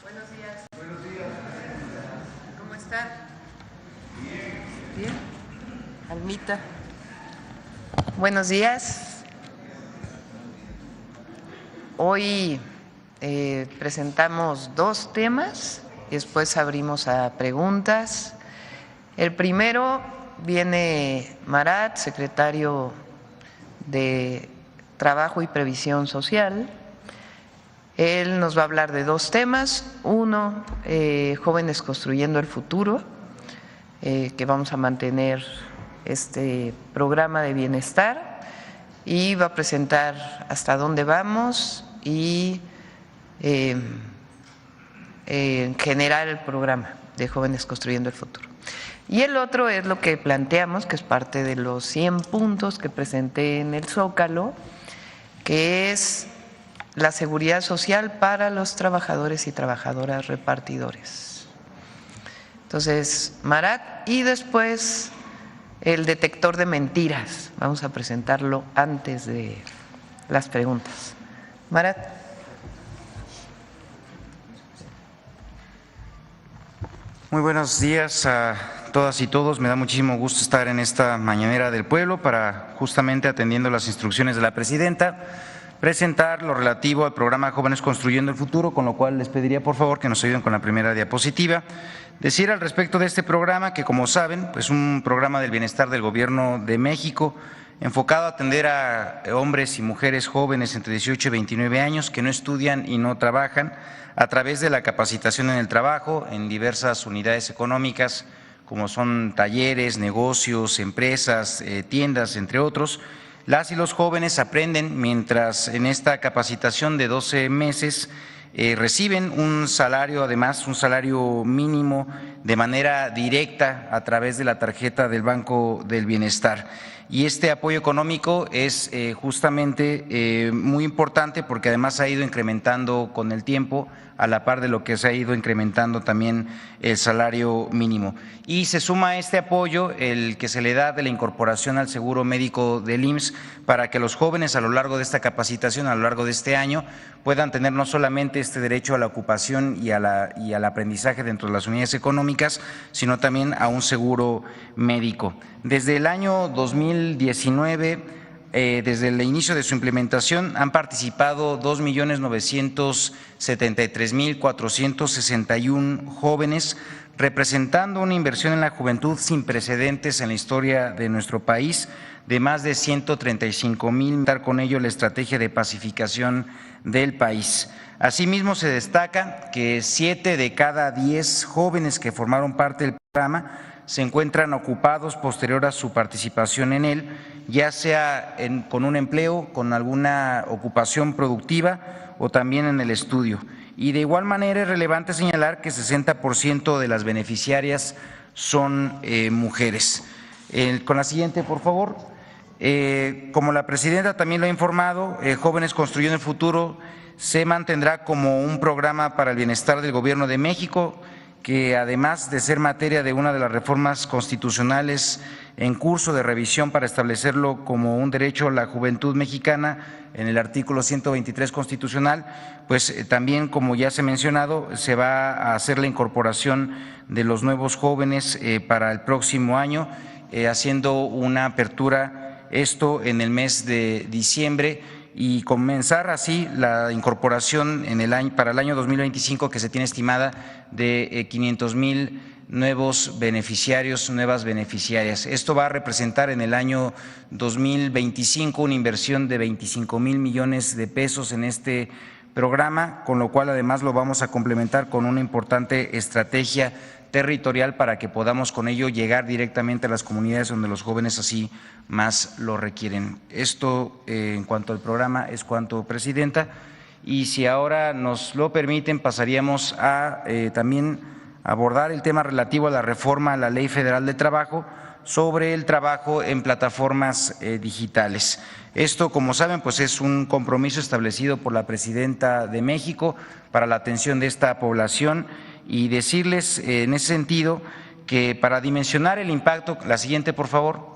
Buenos días. Buenos días. ¿Cómo están? Bien. Bien. Almita. Buenos días. Hoy presentamos dos temas y después abrimos a preguntas. El primero viene Marat, secretario de Trabajo y Previsión Social. Él nos va a hablar de dos temas. Uno, Jóvenes Construyendo el Futuro, que vamos a mantener este programa de bienestar, y va a presentar hasta dónde vamos y en general el programa de Jóvenes Construyendo el Futuro. Y el otro es lo que planteamos, que es parte de los 100 puntos que presenté en el Zócalo, que es la seguridad social para los trabajadores y trabajadoras repartidores. Entonces, Marat, y después el detector de mentiras. Vamos a presentarlo antes de las preguntas. Marat. Muy buenos días a todas y todos. Me da muchísimo gusto estar en esta mañanera del pueblo para, justamente atendiendo las instrucciones de la presidenta, presentar lo relativo al programa Jóvenes Construyendo el Futuro, con lo cual les pediría por favor que nos ayuden con la primera diapositiva. Decir al respecto de este programa que, como saben, es un programa del bienestar del Gobierno de México enfocado a atender a hombres y mujeres jóvenes entre 18 y 29 años que no estudian y no trabajan, a través de la capacitación en el trabajo en diversas unidades económicas, como son talleres, negocios, empresas, tiendas, entre otros. Las y los jóvenes aprenden mientras en esta capacitación de 12 meses reciben un salario, además un salario mínimo de manera directa a través de la tarjeta del Banco del Bienestar. Y este apoyo económico es justamente muy importante porque además ha ido incrementando con el tiempo, a la par de lo que se ha ido incrementando también el salario mínimo. Y se suma a este apoyo el que se le da de la incorporación al seguro médico del IMSS para que los jóvenes a lo largo de esta capacitación, a lo largo de este año, puedan tener no solamente este derecho a la ocupación y al aprendizaje dentro de las unidades económicas, sino también a un seguro médico. Desde el año 2019, desde el inicio de su implementación, han participado 2.973.461 jóvenes, representando una inversión en la juventud sin precedentes en la historia de nuestro país, de más de 135,000, con ello la estrategia de pacificación del país. Asimismo, se destaca que 7 de cada 10 jóvenes que formaron parte del programa se encuentran ocupados posterior a su participación en él, ya sea con un empleo, con alguna ocupación productiva o también en el estudio. Y de igual manera es relevante señalar que 60% de las beneficiarias son mujeres. Con la siguiente, por favor. Como la presidenta también lo ha informado, Jóvenes Construyendo el Futuro se mantendrá como un programa para el bienestar del Gobierno de México, que además de ser materia de una de las reformas constitucionales en curso de revisión para establecerlo como un derecho a la juventud mexicana en el artículo 123 constitucional, pues también, como ya se ha mencionado, se va a hacer la incorporación de los nuevos jóvenes para el próximo año, haciendo una apertura, esto en el mes de diciembre, y comenzar así la incorporación para el año 2025, que se tiene estimada de 500,000 nuevos beneficiarios, nuevas beneficiarias. Esto va a representar en el año 2025 una inversión de 25,000 millones de pesos en este programa, con lo cual además lo vamos a complementar con una importante estrategia territorial para que podamos con ello llegar directamente a las comunidades donde los jóvenes así más lo requieren. Esto en cuanto al programa es cuanto, presidenta, y si ahora nos lo permiten pasaríamos a también abordar el tema relativo a la reforma a la Ley Federal de Trabajo sobre el trabajo en plataformas digitales. Esto, como saben, pues es un compromiso establecido por la presidenta de México para la atención de esta población, y decirles en ese sentido que para dimensionar el impacto, la siguiente por favor,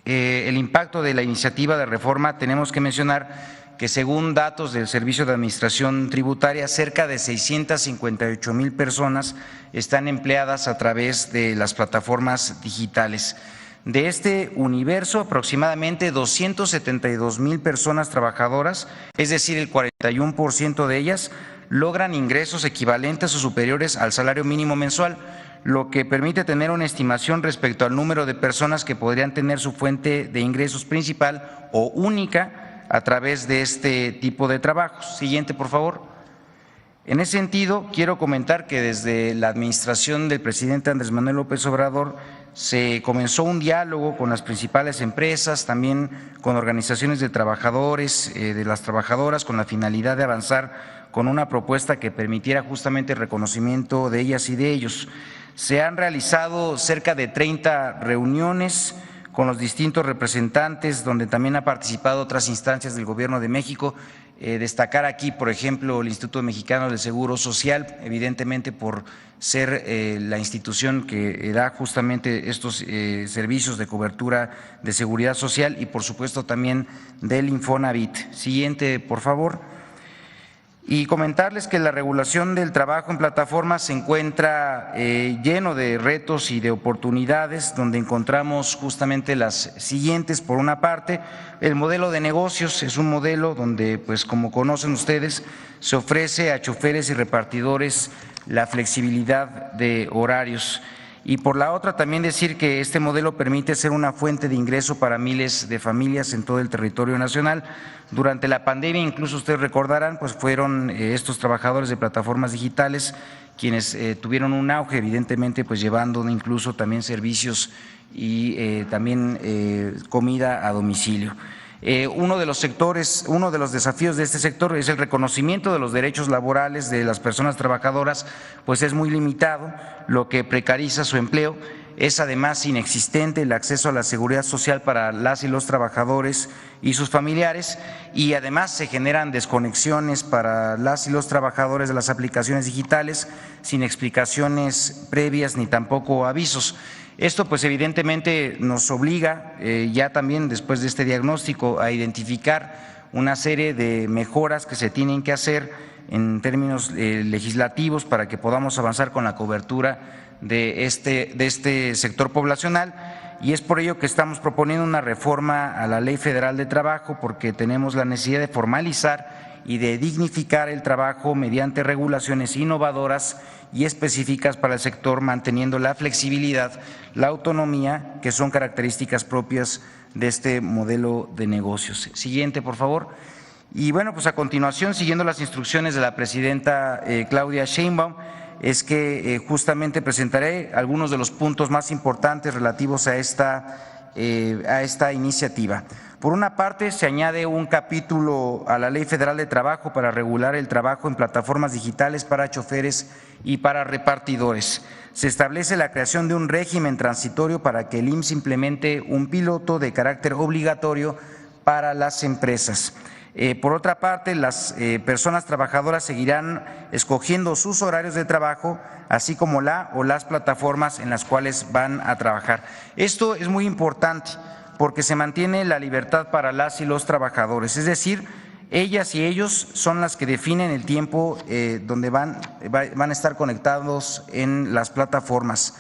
el impacto de la iniciativa de reforma, tenemos que mencionar que según datos del Servicio de Administración Tributaria, cerca de 658,000 personas están empleadas a través de las plataformas digitales. De este universo, aproximadamente 272,000 personas trabajadoras, es decir, el 41% de ellas, logran ingresos equivalentes o superiores al salario mínimo mensual, lo que permite tener una estimación respecto al número de personas que podrían tener su fuente de ingresos principal o única a través de este tipo de trabajos. Siguiente, por favor. En ese sentido, quiero comentar que desde la administración del presidente Andrés Manuel López Obrador se comenzó un diálogo con las principales empresas, también con organizaciones de trabajadores, de las trabajadoras, con la finalidad de avanzar con una propuesta que permitiera justamente el reconocimiento de ellas y de ellos. Se han realizado cerca de 30 reuniones con los distintos representantes, donde también ha participado otras instancias del Gobierno de México. Destacar aquí, por ejemplo, el Instituto Mexicano del Seguro Social, evidentemente por ser la institución que da justamente estos servicios de cobertura de seguridad social, y por supuesto también del Infonavit. Siguiente, por favor. Y comentarles que la regulación del trabajo en plataformas se encuentra lleno de retos y de oportunidades, donde encontramos justamente las siguientes. Por una parte, el modelo de negocios es un modelo donde, pues como conocen ustedes, se ofrece a choferes y repartidores la flexibilidad de horarios. Y por la otra, también decir que este modelo permite ser una fuente de ingreso para miles de familias en todo el territorio nacional. Durante la pandemia, incluso ustedes recordarán, pues fueron estos trabajadores de plataformas digitales quienes tuvieron un auge, evidentemente, pues llevando incluso también servicios y también comida a domicilio. Uno de los desafíos de este sector es el reconocimiento de los derechos laborales de las personas trabajadoras, pues es muy limitado, lo que precariza su empleo. Es además inexistente el acceso a la seguridad social para las y los trabajadores y sus familiares, y además se generan desconexiones para las y los trabajadores de las aplicaciones digitales sin explicaciones previas ni tampoco avisos. Esto pues evidentemente nos obliga ya también después de este diagnóstico a identificar una serie de mejoras que se tienen que hacer en términos legislativos para que podamos avanzar con la cobertura de este sector poblacional, y es por ello que estamos proponiendo una reforma a la Ley Federal de Trabajo, porque tenemos la necesidad de formalizar y de dignificar el trabajo mediante regulaciones innovadoras y específicas para el sector, manteniendo la flexibilidad, la autonomía, que son características propias de este modelo de negocios. Siguiente, por favor. Y bueno, pues a continuación, siguiendo las instrucciones de la presidenta Claudia Sheinbaum, es que justamente presentaré algunos de los puntos más importantes relativos a esta iniciativa. Por una parte, se añade un capítulo a la Ley Federal de Trabajo para regular el trabajo en plataformas digitales para choferes y para repartidores. Se establece la creación de un régimen transitorio para que el IMSS implemente un piloto de carácter obligatorio para las empresas. Por otra parte, las personas trabajadoras seguirán escogiendo sus horarios de trabajo, así como la o las plataformas en las cuales van a trabajar. Esto es muy importante porque se mantiene la libertad para las y los trabajadores, es decir, ellas y ellos son las que definen el tiempo donde van a estar conectados en las plataformas.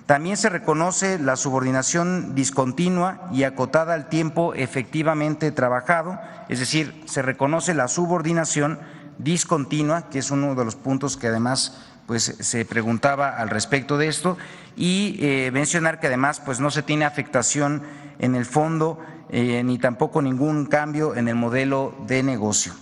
También se reconoce la subordinación discontinua y acotada al tiempo efectivamente trabajado, es decir, se reconoce la subordinación discontinua, que es uno de los puntos que además pues se preguntaba al respecto de esto, y mencionar que además pues no se tiene afectación en el fondo ni tampoco ningún cambio en el modelo de negocio.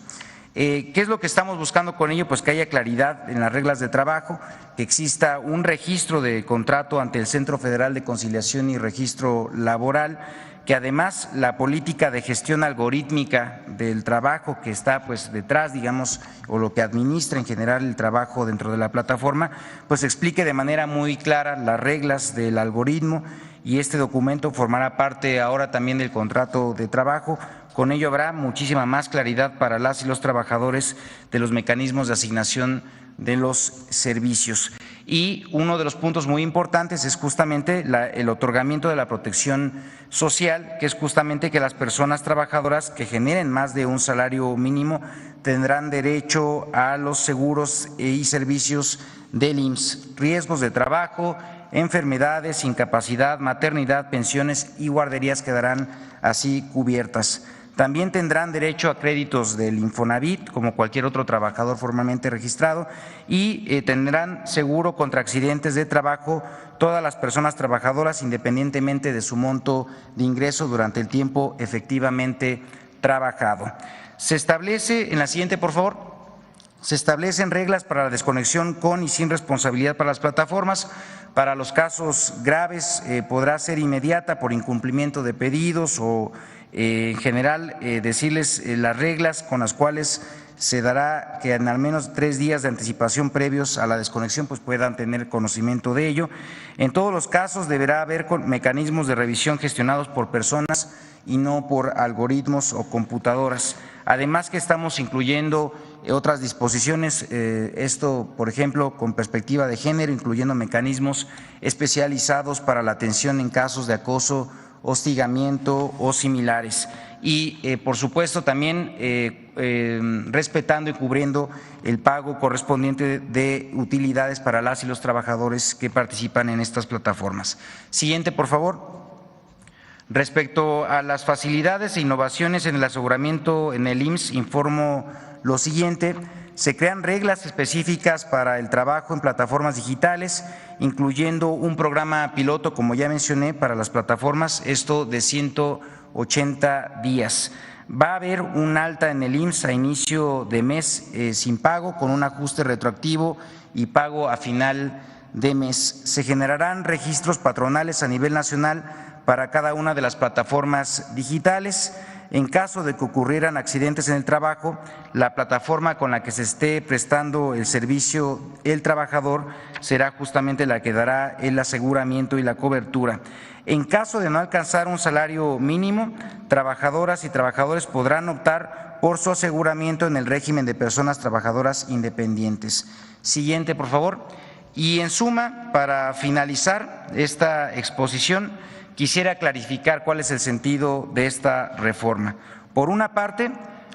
¿Qué es lo que estamos buscando con ello? Pues que haya claridad en las reglas de trabajo, que exista un registro de contrato ante el Centro Federal de Conciliación y Registro Laboral, que además la política de gestión algorítmica del trabajo que está pues detrás, digamos, o lo que administra en general el trabajo dentro de la plataforma, pues explique de manera muy clara las reglas del algoritmo, y este documento formará parte ahora también del contrato de trabajo. Con ello habrá muchísima más claridad para las y los trabajadores de los mecanismos de asignación de los servicios. Y uno de los puntos muy importantes es justamente el otorgamiento de la protección social, que es justamente que las personas trabajadoras que generen más de un salario mínimo tendrán derecho a los seguros y servicios del IMSS, riesgos de trabajo, enfermedades, incapacidad, maternidad, pensiones y guarderías quedarán así cubiertas. También tendrán derecho a créditos del Infonavit, como cualquier otro trabajador formalmente registrado, y tendrán seguro contra accidentes de trabajo todas las personas trabajadoras, independientemente de su monto de ingreso durante el tiempo efectivamente trabajado. Se establece, en la siguiente, por favor, se establecen reglas para la desconexión con y sin responsabilidad para las plataformas. Para los casos graves podrá ser inmediata por incumplimiento de pedidos o en general decirles las reglas con las cuales se dará que en al menos 3 días de anticipación previos a la desconexión pues puedan tener conocimiento de ello. En todos los casos deberá haber mecanismos de revisión gestionados por personas y no por algoritmos o computadoras. Además que estamos incluyendo otras disposiciones, esto por ejemplo con perspectiva de género, incluyendo mecanismos especializados para la atención en casos de acoso, hostigamiento o similares. Y por supuesto también respetando y cubriendo el pago correspondiente de utilidades para las y los trabajadores que participan en estas plataformas. Siguiente, por favor. Respecto a las facilidades e innovaciones en el aseguramiento en el IMSS, informo lo siguiente. Se crean reglas específicas para el trabajo en plataformas digitales, incluyendo un programa piloto, como ya mencioné, para las plataformas, esto de 180 días. Va a haber un alta en el IMSS a inicio de mes sin pago, con un ajuste retroactivo y pago a final de mes. Se generarán registros patronales a nivel nacional para cada una de las plataformas digitales. En caso de que ocurrieran accidentes en el trabajo, la plataforma con la que se esté prestando el servicio el trabajador será justamente la que dará el aseguramiento y la cobertura. En caso de no alcanzar un salario mínimo, trabajadoras y trabajadores podrán optar por su aseguramiento en el régimen de personas trabajadoras independientes. Siguiente, por favor. Y en suma, para finalizar esta exposición, quisiera clarificar cuál es el sentido de esta reforma. Por una parte,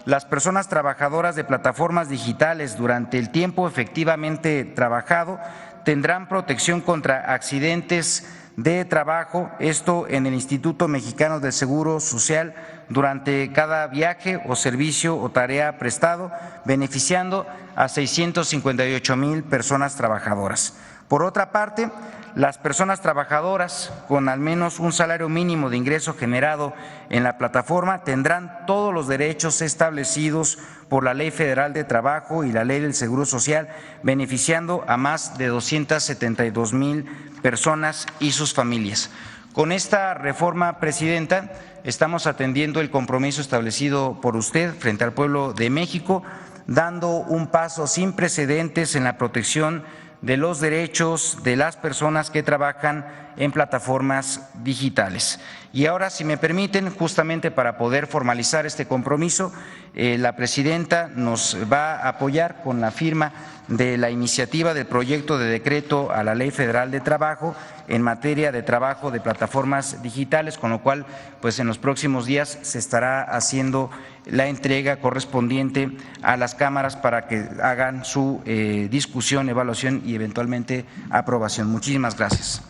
las personas trabajadoras de plataformas digitales durante el tiempo efectivamente trabajado tendrán protección contra accidentes de trabajo, esto en el Instituto Mexicano del Seguro Social durante cada viaje o servicio o tarea prestado, beneficiando a 658,000 personas trabajadoras. Por otra parte, las personas trabajadoras con al menos un salario mínimo de ingreso generado en la plataforma tendrán todos los derechos establecidos por la Ley Federal de Trabajo y la Ley del Seguro Social, beneficiando a más de 272,000 personas y sus familias. Con esta reforma, Presidenta, estamos atendiendo el compromiso establecido por usted frente al pueblo de México, dando un paso sin precedentes en la protección de los derechos de las personas que trabajan en plataformas digitales. Y ahora, si me permiten, justamente para poder formalizar este compromiso, la Presidenta nos va a apoyar con la firma de la iniciativa del proyecto de decreto a la Ley Federal de Trabajo en materia de trabajo de plataformas digitales, con lo cual, pues en los próximos días se estará haciendo la entrega correspondiente a las cámaras para que hagan su discusión, evaluación y eventualmente aprobación. Muchísimas gracias.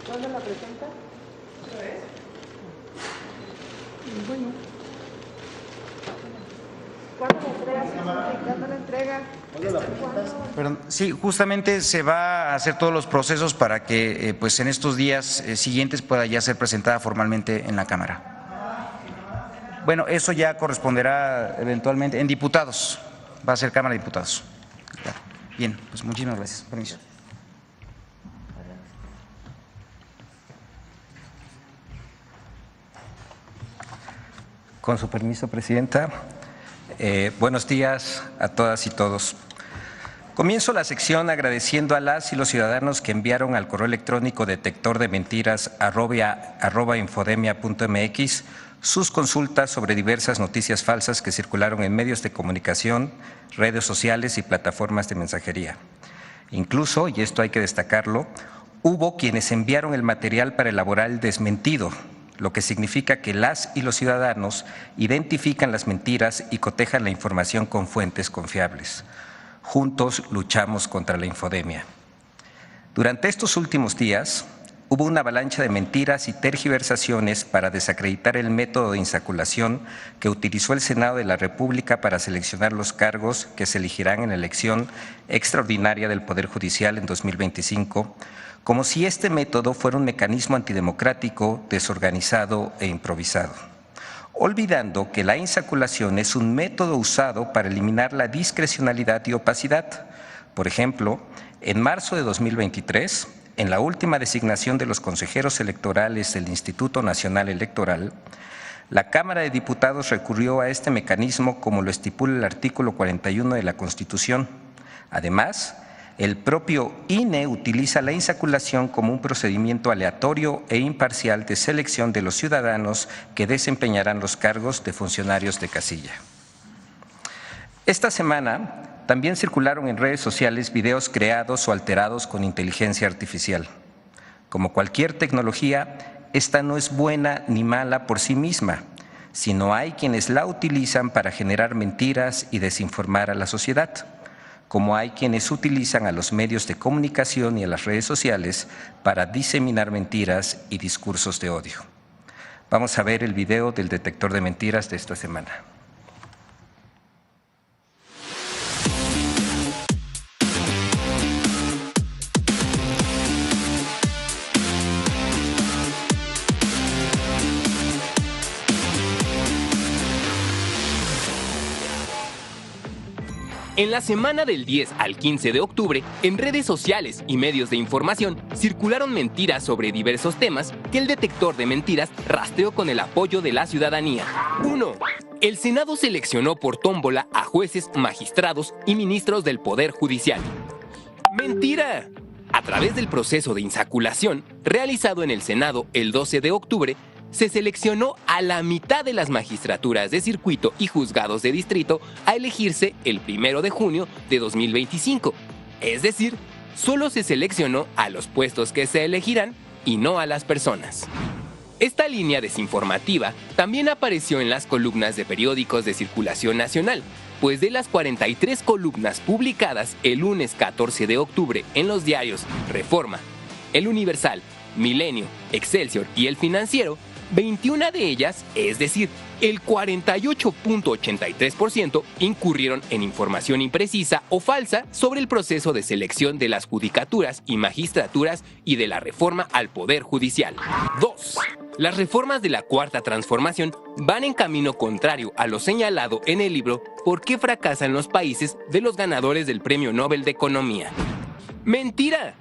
¿Cuándo la presenta? ¿Otra vez? Bueno. ¿Cuándo la entrega? ¿Cuándo la presentas? Perdón, sí, justamente se va a hacer todos los procesos para que pues en estos días siguientes pueda ya ser presentada formalmente en la Cámara. Bueno, eso ya corresponderá eventualmente en diputados, va a ser Cámara de Diputados. Bien, pues muchísimas gracias. Permiso. Con su permiso, Presidenta. Buenos días a todas y todos. Comienzo la sección agradeciendo a las y los ciudadanos que enviaron al correo electrónico detectordementiras@infodemia.mx sus consultas sobre diversas noticias falsas que circularon en medios de comunicación, redes sociales y plataformas de mensajería. Incluso, y esto hay que destacarlo, hubo quienes enviaron el material para elaborar el desmentido, lo que significa que las y los ciudadanos identifican las mentiras y cotejan la información con fuentes confiables. Juntos luchamos contra la infodemia. Durante estos últimos días hubo una avalancha de mentiras y tergiversaciones para desacreditar el método de insaculación que utilizó el Senado de la República para seleccionar los cargos que se elegirán en la elección extraordinaria del Poder Judicial en 2025, como si este método fuera un mecanismo antidemocrático, desorganizado e improvisado, olvidando que la insaculación es un método usado para eliminar la discrecionalidad y opacidad. Por ejemplo, en marzo de 2023, en la última designación de los consejeros electorales del Instituto Nacional Electoral, la Cámara de Diputados recurrió a este mecanismo como lo estipula el artículo 41 de la Constitución. Además, el propio INE utiliza la insaculación como un procedimiento aleatorio e imparcial de selección de los ciudadanos que desempeñarán los cargos de funcionarios de casilla. Esta semana también circularon en redes sociales videos creados o alterados con inteligencia artificial. Como cualquier tecnología, esta no es buena ni mala por sí misma, sino hay quienes la utilizan para generar mentiras y desinformar a la sociedad, como hay quienes utilizan a los medios de comunicación y a las redes sociales para diseminar mentiras y discursos de odio. Vamos a ver el video del detector de mentiras de esta semana. En la semana del 10 al 15 de octubre, en redes sociales y medios de información circularon mentiras sobre diversos temas que el detector de mentiras rastreó con el apoyo de la ciudadanía. 1. El Senado seleccionó por tómbola a jueces, magistrados y ministros del Poder Judicial. ¡Mentira! A través del proceso de insaculación realizado en el Senado el 12 de octubre, se seleccionó a la mitad de las magistraturas de circuito y juzgados de distrito a elegirse el 1 de junio de 2025. Es decir, solo se seleccionó a los puestos que se elegirán y no a las personas. Esta línea desinformativa también apareció en las columnas de periódicos de circulación nacional, pues de las 43 columnas publicadas el lunes 14 de octubre en los diarios Reforma, El Universal, Milenio, Excelsior y El Financiero, 21 de ellas, es decir, el 48.83%, incurrieron en información imprecisa o falsa sobre el proceso de selección de las judicaturas y magistraturas y de la reforma al Poder Judicial. 2. Las reformas de la Cuarta Transformación van en camino contrario a lo señalado en el libro ¿Por qué fracasan los países?, de los ganadores del Premio Nobel de Economía. ¡Mentira!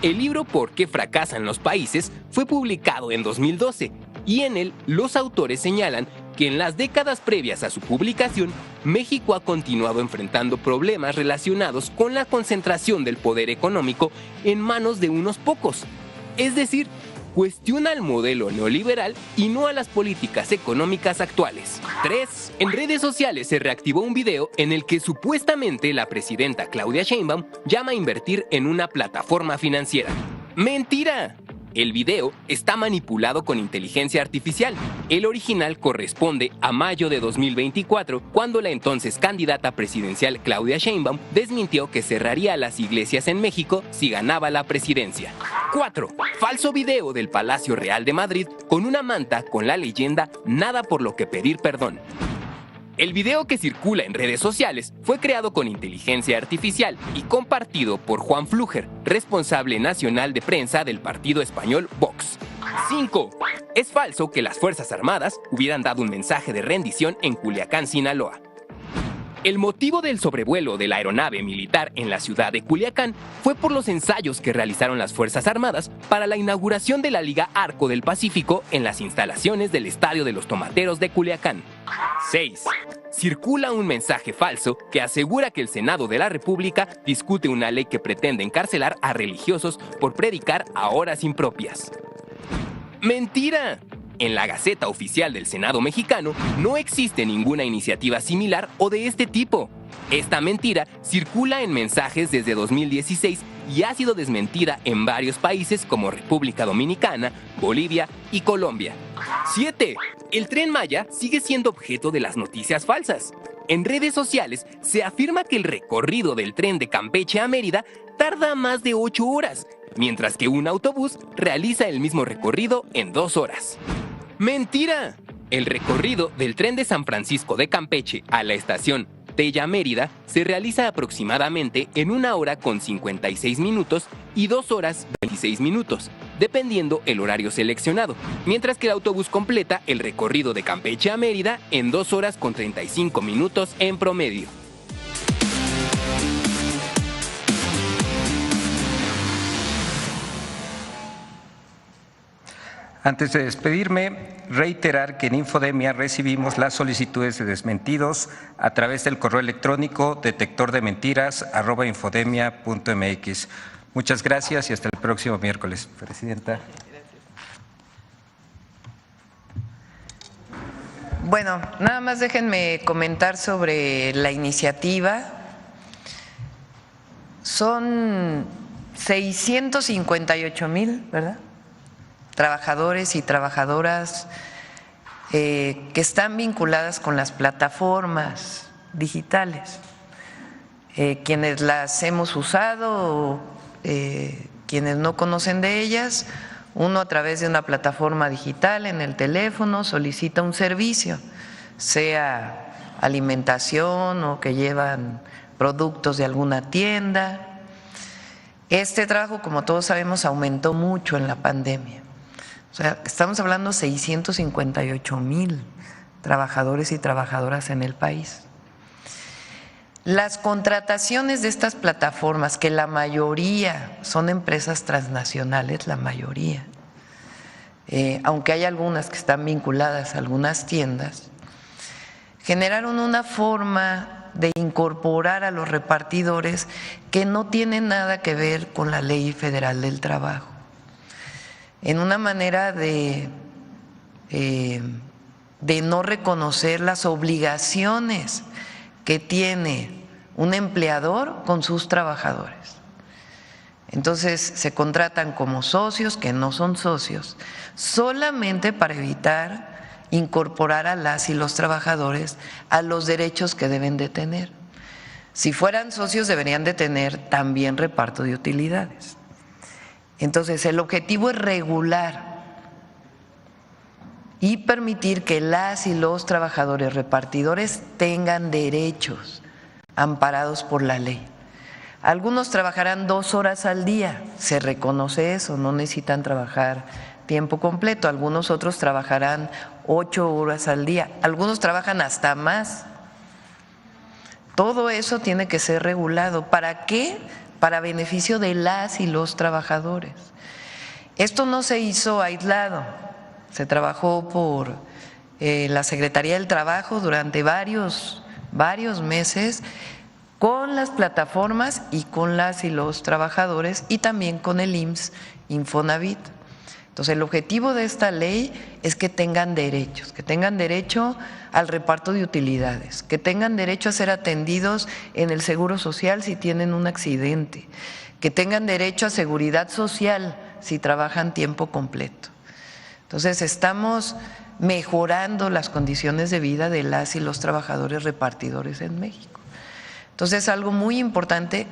El libro ¿Por qué fracasan los países? Fue publicado en 2012 y en él los autores señalan que en las décadas previas a su publicación, México ha continuado enfrentando problemas relacionados con la concentración del poder económico en manos de unos pocos. Es decir, cuestiona el modelo neoliberal y no a las políticas económicas actuales. 3. En redes sociales se reactivó un video en el que supuestamente la presidenta Claudia Sheinbaum llama a invertir en una plataforma financiera. ¡Mentira! El video está manipulado con inteligencia artificial. El original corresponde a mayo de 2024, cuando la entonces candidata presidencial Claudia Sheinbaum desmintió que cerraría las iglesias en México si ganaba la presidencia. 4. Falso video del Palacio Real de Madrid con una manta con la leyenda "Nada por lo que pedir perdón". El video que circula en redes sociales fue creado con inteligencia artificial y compartido por Juan Flúger, responsable nacional de prensa del partido español Vox. 5. Es falso que las Fuerzas Armadas hubieran dado un mensaje de rendición en Culiacán, Sinaloa. El motivo del sobrevuelo de la aeronave militar en la ciudad de Culiacán fue por los ensayos que realizaron las Fuerzas Armadas para la inauguración de la Liga Arco del Pacífico en las instalaciones del Estadio de los Tomateros de Culiacán. 6. Circula un mensaje falso que asegura que el Senado de la República discute una ley que pretende encarcelar a religiosos por predicar a horas impropias. ¡Mentira! En la Gaceta Oficial del Senado mexicano no existe ninguna iniciativa similar o de este tipo. Esta mentira circula en mensajes desde 2016 y ha sido desmentida en varios países como República Dominicana, Bolivia y Colombia. 7. El Tren Maya sigue siendo objeto de las noticias falsas. En redes sociales se afirma que el recorrido del tren de Campeche a Mérida tarda más de 8 horas, mientras que un autobús realiza el mismo recorrido en 2 horas. ¡Mentira! El recorrido del tren de San Francisco de Campeche a la estación Tella Mérida se realiza aproximadamente en 1 hora con 56 minutos y 2 horas 26 minutos, dependiendo el horario seleccionado, mientras que el autobús completa el recorrido de Campeche a Mérida en 2 horas con 35 minutos en promedio. Antes de despedirme, reiterar que en Infodemia recibimos las solicitudes de desmentidos a través del correo electrónico detectordementiras@infodemia.mx. Muchas gracias y hasta el próximo miércoles, Presidenta. Bueno, nada más déjenme comentar sobre la iniciativa. Son 658,000, ¿verdad?, trabajadores y trabajadoras que están vinculadas con las plataformas digitales, quienes las hemos usado, quienes no conocen de ellas. Uno, a través de una plataforma digital en el teléfono, solicita un servicio, sea alimentación o que llevan productos de alguna tienda. Este trabajo, como todos sabemos, aumentó mucho en la pandemia. O sea, estamos hablando de 658,000 trabajadores y trabajadoras en el país. Las contrataciones de estas plataformas, que la mayoría son empresas transnacionales, la mayoría, aunque hay algunas que están vinculadas a algunas tiendas, generaron una forma de incorporar a los repartidores que no tiene nada que ver con la Ley Federal del Trabajo, en una manera de no reconocer las obligaciones que tiene un empleador con sus trabajadores. Entonces se contratan como socios que no son socios, solamente para evitar incorporar a las y los trabajadores a los derechos que deben de tener. Si fueran socios deberían de tener también reparto de utilidades. Entonces el objetivo es regular y permitir que las y los trabajadores repartidores tengan derechos amparados por la ley. Algunos trabajarán 2 horas al día, se reconoce eso, no necesitan trabajar tiempo completo. Algunos otros trabajarán 8 horas al día, algunos trabajan hasta más. Todo eso tiene que ser regulado. ¿Para qué? Para beneficio de las y los trabajadores. Esto no se hizo aislado, se trabajó por la Secretaría del Trabajo durante varios meses con las plataformas y con las y los trabajadores, y también con el IMSS, Infonavit. Entonces el objetivo de esta ley es que tengan derechos, que tengan derecho al reparto de utilidades, que tengan derecho a ser atendidos en el Seguro Social si tienen un accidente, que tengan derecho a seguridad social si trabajan tiempo completo. Entonces estamos mejorando las condiciones de vida de las y los trabajadores repartidores en México. Entonces es algo muy importante,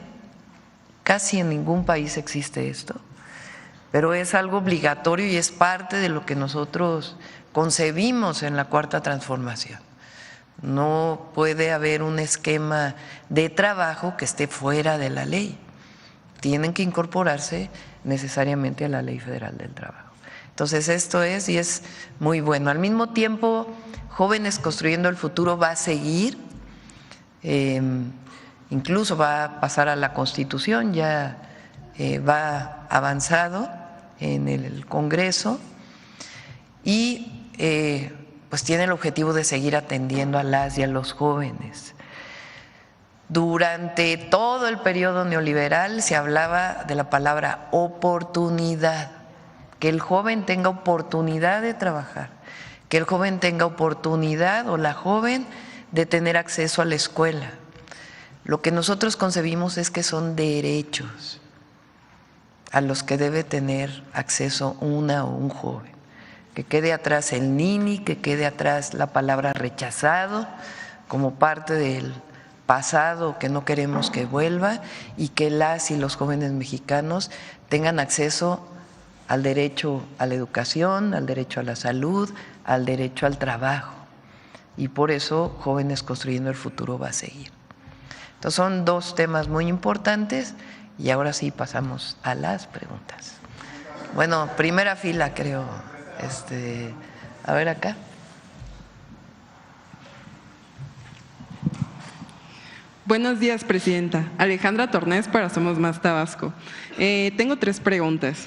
casi en ningún país existe esto, pero es algo obligatorio y es parte de lo que nosotros concebimos en la Cuarta Transformación. No puede haber un esquema de trabajo que esté fuera de la ley, tienen que incorporarse necesariamente a la Ley Federal del Trabajo. Entonces esto es, y es muy bueno. Al mismo tiempo, Jóvenes Construyendo el Futuro va a seguir incluso va a pasar a la Constitución, ya va avanzado en el Congreso y pues tiene el objetivo de seguir atendiendo a las y a los jóvenes. Durante todo el periodo neoliberal se hablaba de la palabra oportunidad, que el joven tenga oportunidad de trabajar, que el joven tenga oportunidad o la joven de tener acceso a la escuela. Lo que nosotros concebimos es que son derechos a los que debe tener acceso una o un joven. Que quede atrás el nini, que quede atrás la palabra rechazado como parte del pasado que no queremos que vuelva, y que las y los jóvenes mexicanos tengan acceso al derecho a la educación, al derecho a la salud, al derecho al trabajo. Y por eso Jóvenes Construyendo el Futuro va a seguir. Entonces son dos temas muy importantes y ahora sí pasamos a las preguntas. Bueno, primera fila creo. A ver acá. Buenos días, Presidenta. Alejandra Tornés para Somos Más Tabasco. Tengo 3 preguntas.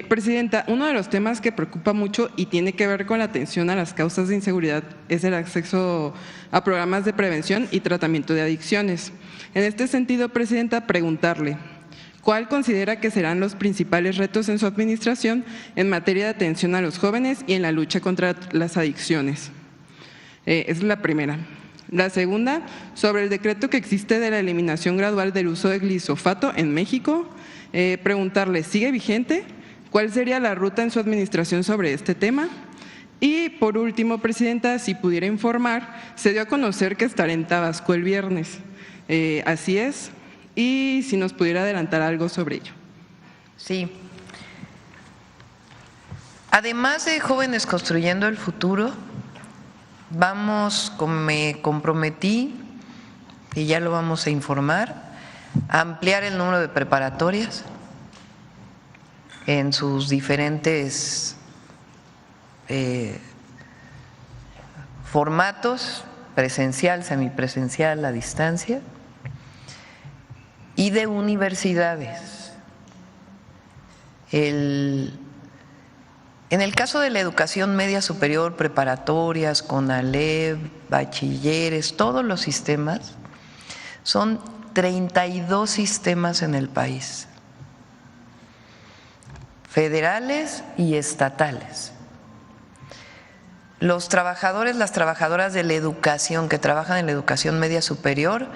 Presidenta, uno de los temas que preocupa mucho y tiene que ver con la atención a las causas de inseguridad es el acceso a programas de prevención y tratamiento de adicciones. En este sentido, Presidenta, preguntarle, ¿cuál considera que serán los principales retos en su administración en materia de atención a los jóvenes y en la lucha contra las adicciones? Es la primera. La segunda, sobre el decreto que existe de la eliminación gradual del uso de glifosato en México, preguntarle, ¿sigue vigente? ¿Cuál sería la ruta en su administración sobre este tema? Y por último, Presidenta, si pudiera informar, se dio a conocer que estará en Tabasco el viernes. ¿Así es? Y si nos pudiera adelantar algo sobre ello. Sí. Además de Jóvenes Construyendo el Futuro, me comprometí, y ya lo vamos a informar, a ampliar el número de preparatorias en sus diferentes formatos, presencial, semipresencial, a distancia, y de universidades. En el caso de la educación media superior, preparatorias, CONALEP, bachilleres, todos los sistemas, son 32 sistemas en el país, federales y estatales. Los trabajadores, las trabajadoras de la educación que trabajan en la educación media superior,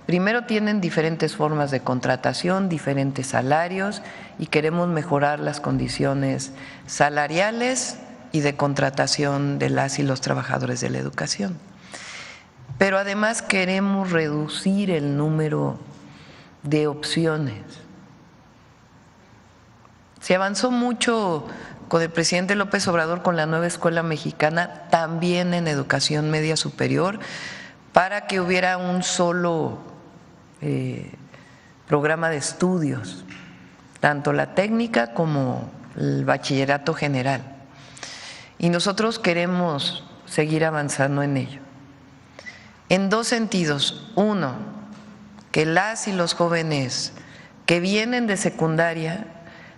primero tienen diferentes formas de contratación, diferentes salarios, y queremos mejorar las condiciones salariales y de contratación de las y los trabajadores de la educación. Pero además queremos reducir el número de opciones. Se avanzó mucho con el presidente López Obrador con la nueva escuela mexicana, también en educación media superior, para que hubiera un solo programa de estudios, tanto la técnica como el bachillerato general. Y nosotros queremos seguir avanzando en ello. En dos sentidos. Uno, que las y los jóvenes que vienen de secundaria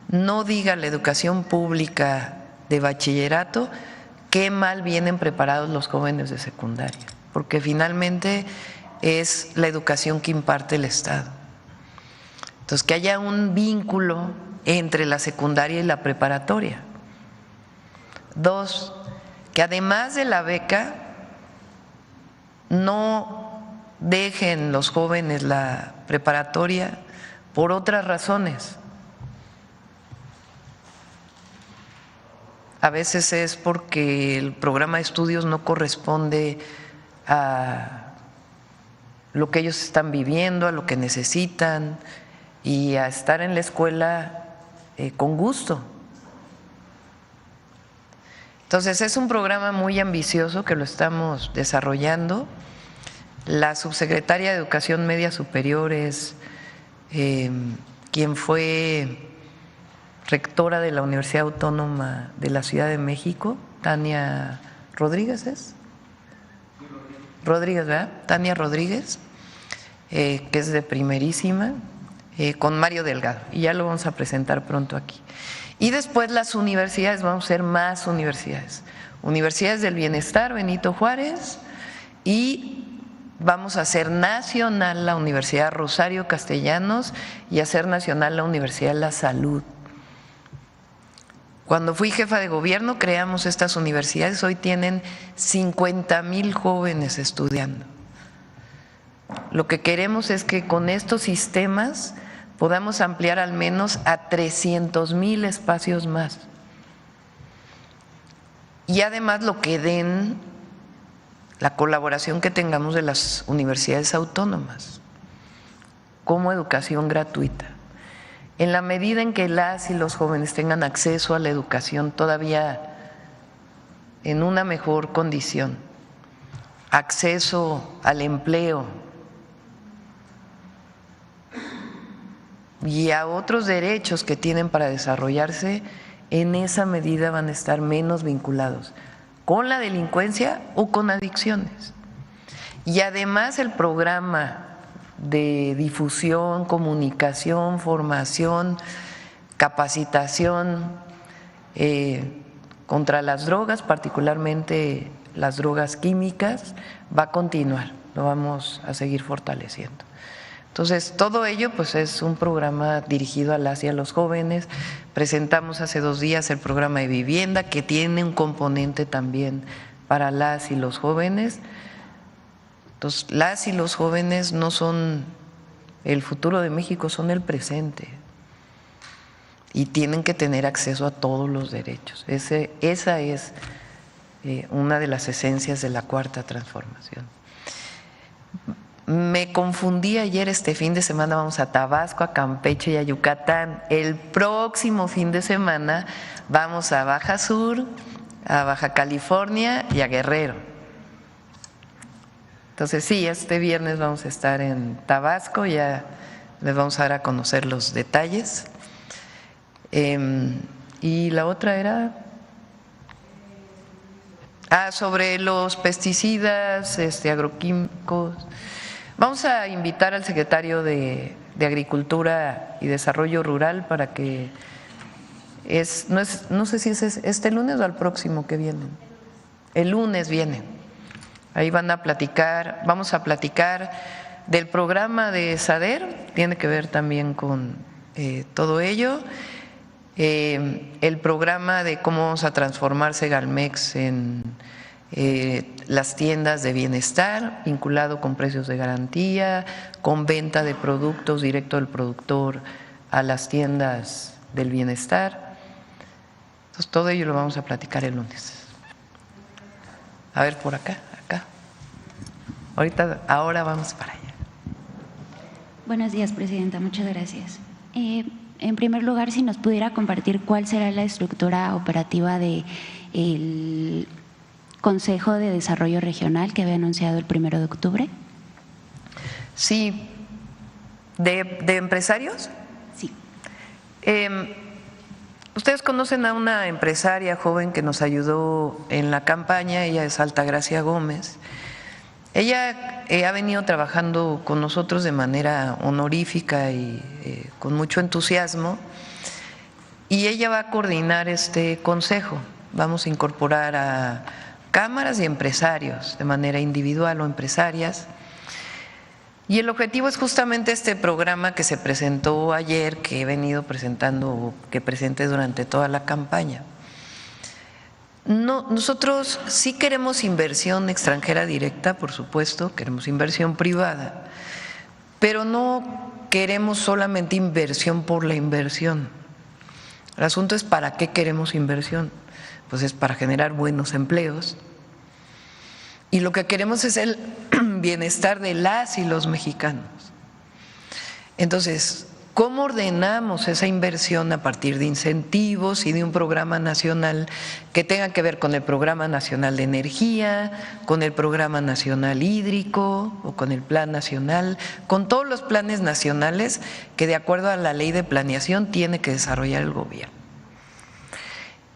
no digan la educación pública de bachillerato qué mal vienen preparados los jóvenes de secundaria, porque finalmente es la educación que imparte el Estado. Entonces, que haya un vínculo entre la secundaria y la preparatoria. Dos, que además de la beca no dejen los jóvenes la preparatoria por otras razones. A veces es porque el programa de estudios no corresponde a lo que ellos están viviendo, a lo que necesitan, y a estar en la escuela con gusto. Entonces es un programa muy ambicioso que lo estamos desarrollando. La subsecretaria de Educación Media Superior es quien fue rectora de la Universidad Autónoma de la Ciudad de México, Tania Rodríguez, ¿es? Rodríguez, ¿verdad? Tania Rodríguez. que es de primerísima, con Mario Delgado, y ya lo vamos a presentar pronto aquí. Y después las universidades, vamos a hacer más universidades. Universidades del Bienestar, Benito Juárez, y vamos a hacer nacional la Universidad Rosario Castellanos y hacer nacional la Universidad de la Salud. Cuando fui jefa de gobierno creamos estas universidades, hoy tienen 50,000 jóvenes estudiando. Lo que queremos es que con estos sistemas podamos ampliar al menos a 300,000 espacios más. Y además lo que den la colaboración que tengamos de las universidades autónomas como educación gratuita. En la medida en que las y los jóvenes tengan acceso a la educación todavía en una mejor condición, acceso al empleo y a otros derechos que tienen para desarrollarse, en esa medida van a estar menos vinculados con la delincuencia o con adicciones. Y además el programa de difusión, comunicación, formación, capacitación contra las drogas, particularmente las drogas químicas, va a continuar, lo vamos a seguir fortaleciendo. Entonces, todo ello pues es un programa dirigido a las y a los jóvenes. Presentamos hace 2 días el programa de vivienda, que tiene un componente también para las y los jóvenes. Entonces, las y los jóvenes no son el futuro de México, son el presente. Y tienen que tener acceso a todos los derechos. Esa es una de las esencias de la Cuarta Transformación. Me confundí ayer, este fin de semana vamos a Tabasco, a Campeche y a Yucatán. El próximo fin de semana vamos a Baja Sur, a Baja California y a Guerrero. Entonces sí, este viernes vamos a estar en Tabasco, ya les vamos a dar a conocer los detalles. Y la otra era sobre los pesticidas, agroquímicos. Vamos a invitar al secretario de Agricultura y Desarrollo Rural para que no sé si es este lunes o al próximo que viene. El lunes viene. Ahí vamos a platicar del programa de SADER, tiene que ver también con todo ello. El programa de cómo vamos a transformar Segalmex en las tiendas de bienestar, vinculado con precios de garantía, con venta de productos directo del productor a las tiendas del bienestar. Entonces, todo ello lo vamos a platicar el lunes. A ver, por acá. Ahora vamos para allá. Buenos días, Presidenta. Muchas gracias. En primer lugar, si nos pudiera compartir cuál será la estructura operativa del Consejo de Desarrollo Regional que había anunciado el 1 de octubre. Sí. ¿De empresarios? Sí. Ustedes conocen a una empresaria joven que nos ayudó en la campaña, ella es Altagracia Gómez. Ella ha venido trabajando con nosotros de manera honorífica y con mucho entusiasmo, y ella va a coordinar este consejo. Vamos a incorporar a cámaras y empresarios de manera individual o empresarias. Y el objetivo es justamente este programa que se presentó ayer, que he venido presentando, que presenté durante toda la campaña. Nosotros sí queremos inversión extranjera directa, por supuesto, queremos inversión privada, pero no queremos solamente inversión por la inversión. El asunto es ¿para qué queremos inversión? Pues es para generar buenos empleos. Y lo que queremos es el bienestar de las y los mexicanos. Entonces, ¿cómo ordenamos esa inversión a partir de incentivos y de un programa nacional que tenga que ver con el Programa Nacional de Energía, con el Programa Nacional Hídrico o con el Plan Nacional, con todos los planes nacionales que de acuerdo a la Ley de Planeación tiene que desarrollar el gobierno?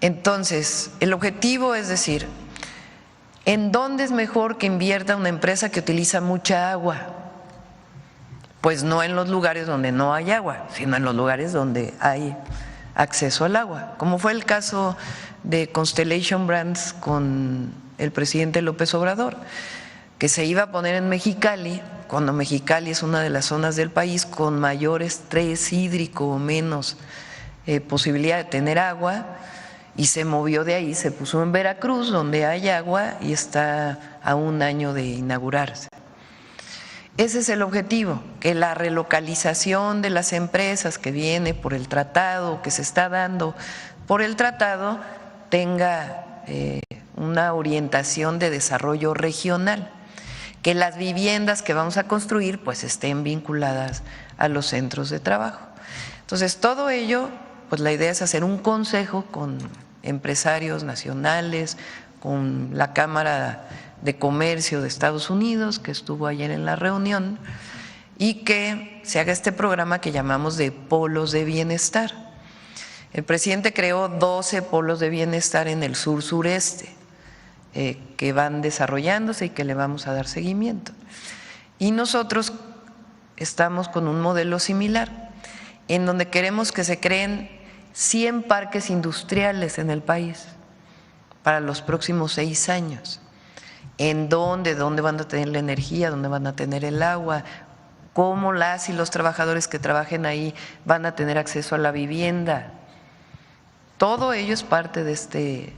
Entonces, el objetivo es decir, ¿en dónde es mejor que invierta una empresa que utiliza mucha agua? pues no en los lugares donde no hay agua, sino en los lugares donde hay acceso al agua, como fue el caso de Constellation Brands con el presidente López Obrador, que se iba a poner en Mexicali, cuando Mexicali es una de las zonas del país con mayor estrés hídrico o menos posibilidad de tener agua, y se movió de ahí, se puso en Veracruz, donde hay agua y está a un año de inaugurarse. Ese es el objetivo, que la relocalización de las empresas que viene por el tratado, que se está dando por el tratado, tenga una orientación de desarrollo regional, que las viviendas que vamos a construir pues estén vinculadas a los centros de trabajo. Entonces, todo ello, pues la idea es hacer un consejo con empresarios nacionales, con la Cámara de Comercio de Estados Unidos, que estuvo ayer en la reunión, y que se haga este programa que llamamos de polos de bienestar. El presidente creó 12 polos de bienestar en el sur-sureste, que van desarrollándose y que le vamos a dar seguimiento. Y nosotros estamos con un modelo similar, en donde queremos que se creen 100 parques industriales en el país para los próximos 6 años. ¿En dónde van a tener la energía, dónde van a tener el agua, cómo las y los trabajadores que trabajen ahí van a tener acceso a la vivienda? Todo ello es parte de este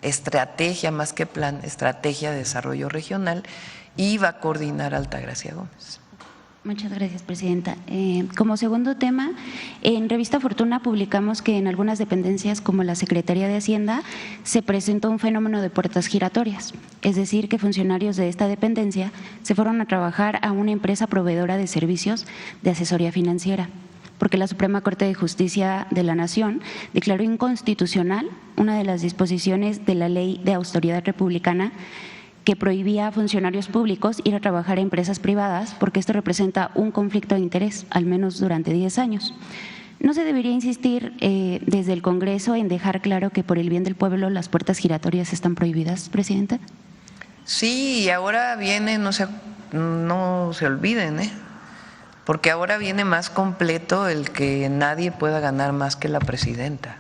estrategia, más que plan, estrategia de desarrollo regional, y va a coordinar Altagracia Gómez. Muchas gracias, presidenta. Como segundo tema, en Revista Fortuna publicamos que en algunas dependencias como la Secretaría de Hacienda se presentó un fenómeno de puertas giratorias, es decir, que funcionarios de esta dependencia se fueron a trabajar a una empresa proveedora de servicios de asesoría financiera, porque la Suprema Corte de Justicia de la Nación declaró inconstitucional una de las disposiciones de la Ley de Autoridad Republicana que prohibía a funcionarios públicos ir a trabajar a empresas privadas, porque esto representa un conflicto de interés, al menos durante 10 años. ¿No se debería insistir desde el Congreso en dejar claro que por el bien del pueblo las puertas giratorias están prohibidas, presidenta? Sí, y ahora viene, no se olviden, porque ahora viene más completo el que nadie pueda ganar más que la presidenta.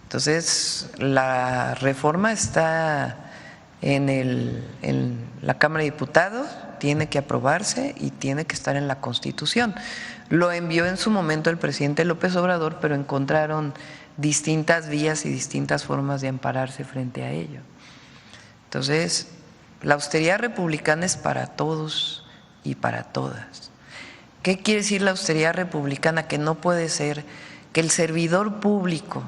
Entonces, la reforma está en la Cámara de Diputados, tiene que aprobarse y tiene que estar en la Constitución. Lo envió en su momento el presidente López Obrador, pero encontraron distintas vías y distintas formas de ampararse frente a ello. Entonces, la austeridad republicana es para todos y para todas. ¿Qué quiere decir la austeridad republicana? Que no puede ser que el servidor público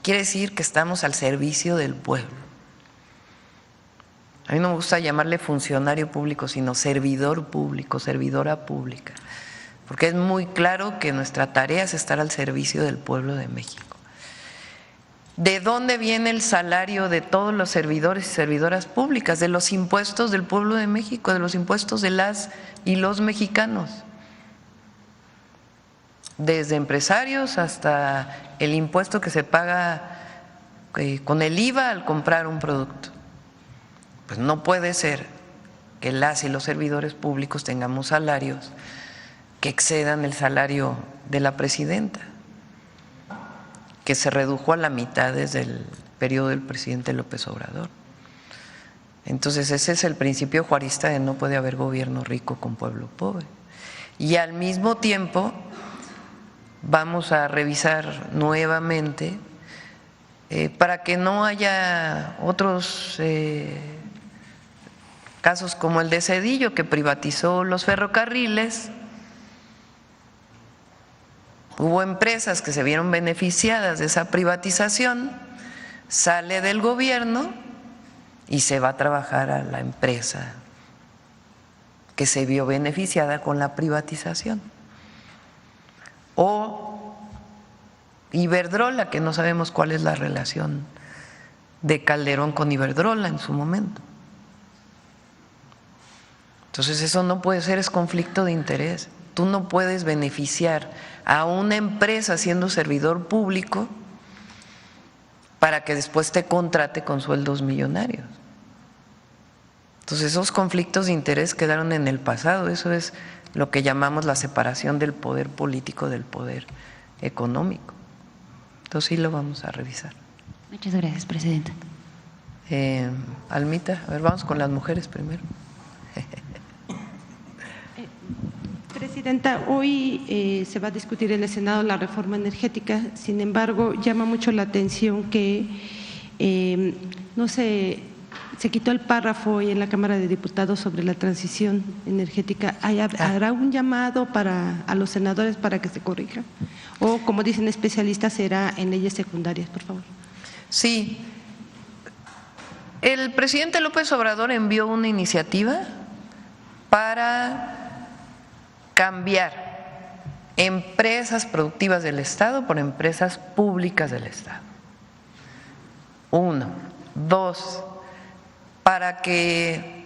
quiere decir que estamos al servicio del pueblo. A mí no me gusta llamarle funcionario público, sino servidor público, servidora pública, porque es muy claro que nuestra tarea es estar al servicio del pueblo de México. ¿De dónde viene el salario de todos los servidores y servidoras públicas? De los impuestos del pueblo de México, de los impuestos de las y los mexicanos. Desde empresarios hasta el impuesto que se paga con el IVA al comprar un producto. Pues no puede ser que las y los servidores públicos tengamos salarios que excedan el salario de la presidenta, que se redujo a la mitad desde el periodo del presidente López Obrador. Entonces ese es el principio juarista de no puede haber gobierno rico con pueblo pobre. Y al mismo tiempo vamos a revisar nuevamente para que no haya otros casos como el de Zedillo, que privatizó los ferrocarriles. Hubo empresas que se vieron beneficiadas de esa privatización, sale del gobierno y se va a trabajar a la empresa que se vio beneficiada con la privatización. O Iberdrola, que no sabemos cuál es la relación de Calderón con Iberdrola en su momento. Entonces eso no puede ser, es conflicto de interés. Tú no puedes beneficiar a una empresa siendo servidor público para que después te contrate con sueldos millonarios. Entonces esos conflictos de interés quedaron en el pasado, eso es lo que llamamos la separación del poder político del poder económico. Entonces sí lo vamos a revisar. Muchas gracias, presidenta. Almita, a ver, vamos con las mujeres primero. Presidenta, hoy se va a discutir en el Senado la reforma energética, sin embargo, llama mucho la atención que no se quitó el párrafo hoy en la Cámara de Diputados sobre la transición energética. ¿Habrá un llamado a los senadores para que se corrija? O, como dicen especialistas, será en leyes secundarias, por favor. Sí. El presidente López Obrador envió una iniciativa para cambiar empresas productivas del Estado por empresas públicas del Estado. 1. 2. Para que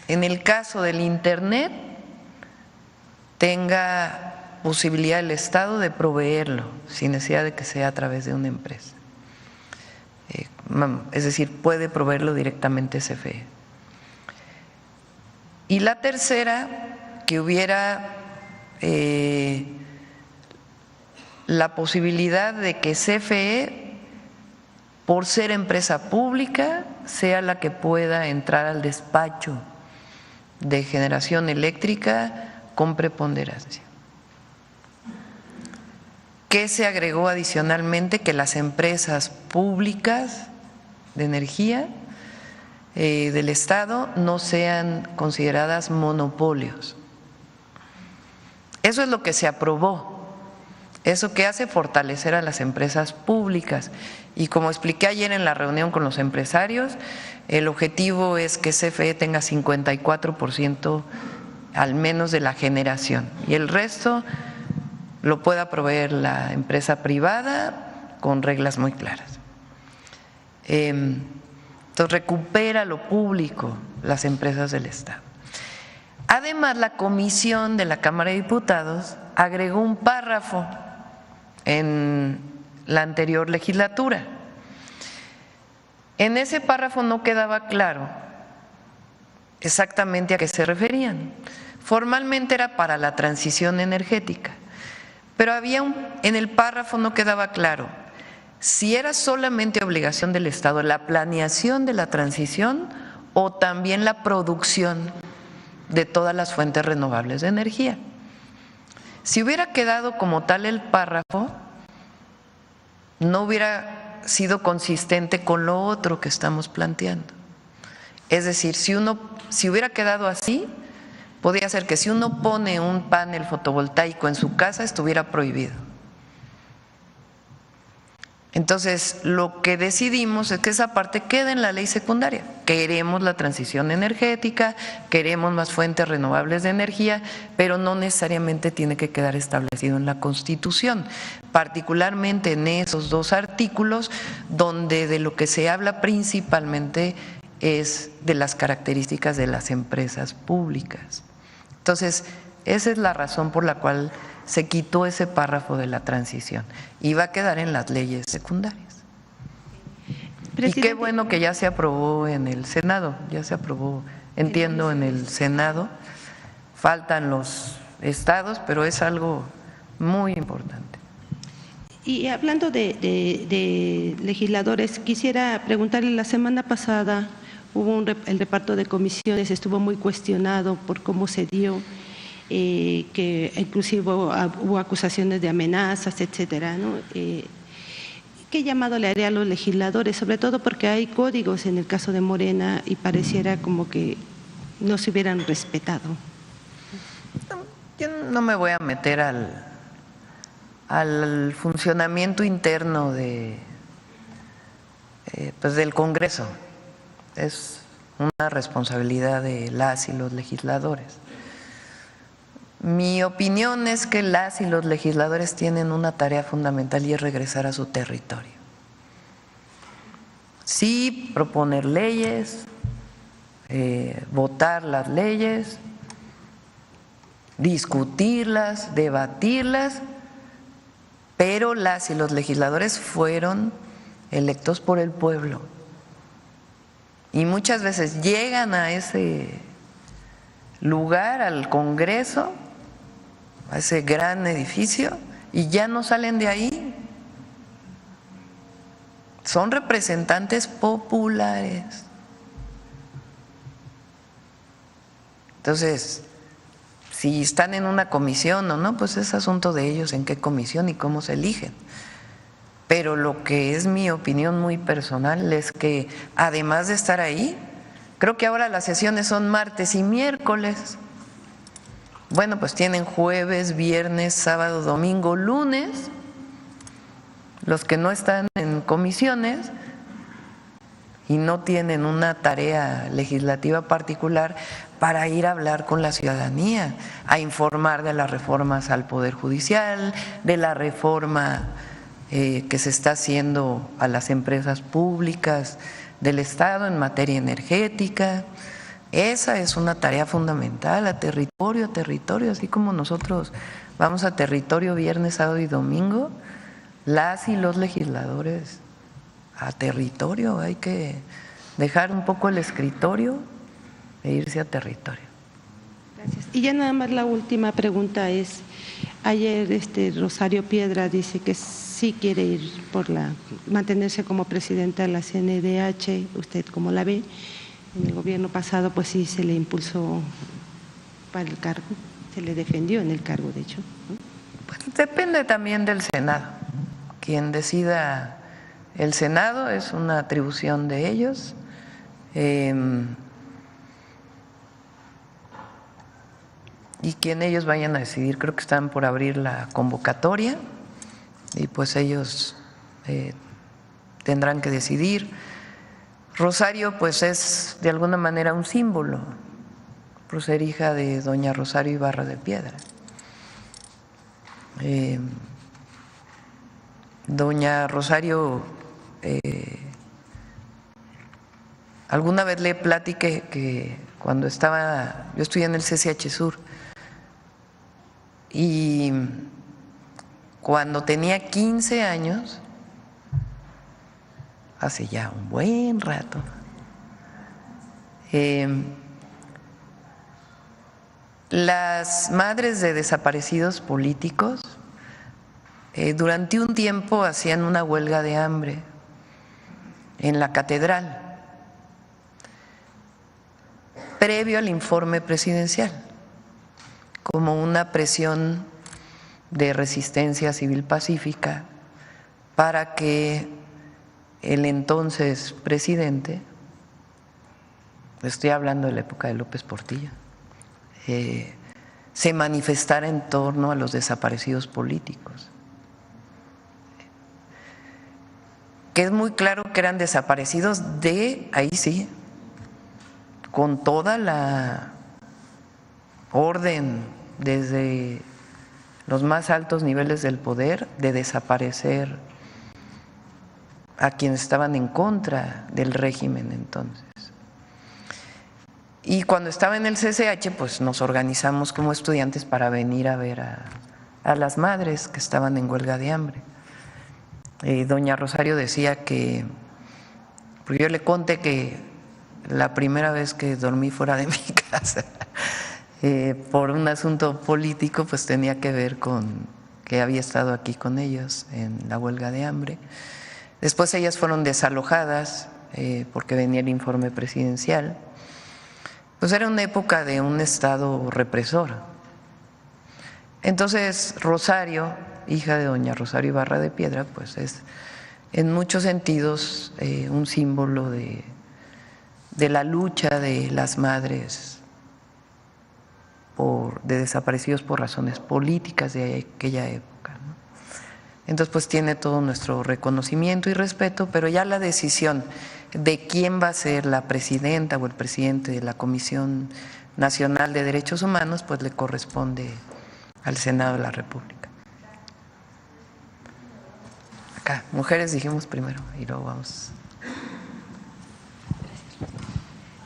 en el caso del Internet tenga posibilidad el Estado de proveerlo sin necesidad de que sea a través de una empresa. Es decir, puede proveerlo directamente CFE. Y la tercera, que hubiera la posibilidad de que CFE, por ser empresa pública, sea la que pueda entrar al despacho de generación eléctrica con preponderancia. ¿Qué se agregó adicionalmente? Que las empresas públicas de energía del Estado no sean consideradas monopolios. Eso es lo que se aprobó. Eso que hace fortalecer a las empresas públicas. Y como expliqué ayer en la reunión con los empresarios, el objetivo es que CFE tenga 54% al menos de la generación y el resto lo pueda proveer la empresa privada con reglas muy claras. Entonces recupera lo público las empresas del Estado. Además, la comisión de la Cámara de Diputados agregó un párrafo en la anterior legislatura. En ese párrafo no quedaba claro exactamente a qué se referían. Formalmente era para la transición energética, pero en el párrafo no quedaba claro si era solamente obligación del Estado la planeación de la transición o también la producción de todas las fuentes renovables de energía. Si hubiera quedado como tal el párrafo, no hubiera sido consistente con lo otro que estamos planteando. Es decir, si hubiera quedado así, podría ser que si uno pone un panel fotovoltaico en su casa estuviera prohibido. Entonces, lo que decidimos es que esa parte quede en la ley secundaria. Queremos la transición energética, queremos más fuentes renovables de energía, pero no necesariamente tiene que quedar establecido en la Constitución, particularmente en esos dos artículos donde de lo que se habla principalmente es de las características de las empresas públicas. Entonces, esa es la razón por la cual se quitó ese párrafo de la transición y va a quedar en las leyes secundarias. Presidente. Y qué bueno que ya se aprobó en el Senado, ya se aprobó, entiendo, en el Senado. Faltan los estados, pero es algo muy importante. Y hablando de legisladores, quisiera preguntarle, la semana pasada hubo el reparto de comisiones, estuvo muy cuestionado por cómo se dio, que inclusive hubo acusaciones de amenazas, etcétera, ¿no? ¿Qué llamado le haría a los legisladores? Sobre todo porque hay códigos en el caso de Morena y pareciera como que no se hubieran respetado. Yo no me voy a meter al funcionamiento interno pues del Congreso. Es una responsabilidad de las y los legisladores. Mi opinión es que las y los legisladores tienen una tarea fundamental y es regresar a su territorio. Sí, proponer leyes, votar las leyes, discutirlas, debatirlas, pero las y los legisladores fueron electos por el pueblo. y muchas veces llegan a ese lugar, al Congreso, a ese gran edificio, y ya no salen de ahí. Son representantes populares. Entonces, si están en una comisión o no, pues es asunto de ellos en qué comisión y cómo se eligen. Pero lo que es mi opinión muy personal es que además de estar ahí, creo que ahora las sesiones son martes y miércoles. Bueno, pues tienen jueves, viernes, sábado, domingo, lunes, los que no están en comisiones y no tienen una tarea legislativa particular para ir a hablar con la ciudadanía, a informar de las reformas al Poder Judicial, de la reforma que se está haciendo a las empresas públicas del Estado en materia energética. Esa es una tarea fundamental, a territorio, así como nosotros vamos a territorio viernes, sábado y domingo, las y los legisladores a territorio, hay que dejar un poco el escritorio e irse a territorio. Gracias. Y ya nada más la última pregunta es, ayer Rosario Piedra dice que sí quiere ir mantenerse como presidenta de la CNDH, ¿usted cómo la ve? En el gobierno pasado pues sí se le impulsó para el cargo, se le defendió en el cargo de hecho, ¿no? Pues depende también del Senado, quien decida el Senado es una atribución de ellos. Y quien ellos vayan a decidir, creo que están por abrir la convocatoria y pues ellos tendrán que decidir. Rosario pues es de alguna manera un símbolo por ser hija de doña Rosario Ibarra de Piedra. Doña Rosario, alguna vez le platiqué que cuando yo estudié en el CCH Sur y cuando tenía 15 años, hace ya un buen rato, las madres de desaparecidos políticos durante un tiempo hacían una huelga de hambre en la catedral, previo al informe presidencial, como una presión de resistencia civil pacífica para que el entonces presidente, estoy hablando de la época de López Portillo, se manifestara en torno a los desaparecidos políticos. Que es muy claro que eran desaparecidos ahí sí, con toda la orden desde los más altos niveles del poder de desaparecer a quienes estaban en contra del régimen entonces. Y cuando estaba en el CCH, pues nos organizamos como estudiantes para venir a ver a las madres que estaban en huelga de hambre. Doña Rosario decía que, porque yo le conté que la primera vez que dormí fuera de mi casa por un asunto político, pues tenía que ver con que había estado aquí con ellos en la huelga de hambre. Después ellas fueron desalojadas porque venía el informe presidencial. Pues era una época de un Estado represor. Entonces Rosario, hija de doña Rosario Ibarra de Piedra, pues es en muchos sentidos un símbolo de la lucha de las madres de desaparecidos por razones políticas de aquella época, ¿no? Entonces pues tiene todo nuestro reconocimiento y respeto, pero ya la decisión de quién va a ser la presidenta o el presidente de la Comisión Nacional de Derechos Humanos pues le corresponde al Senado de la República. Acá, mujeres dijimos primero y luego vamos.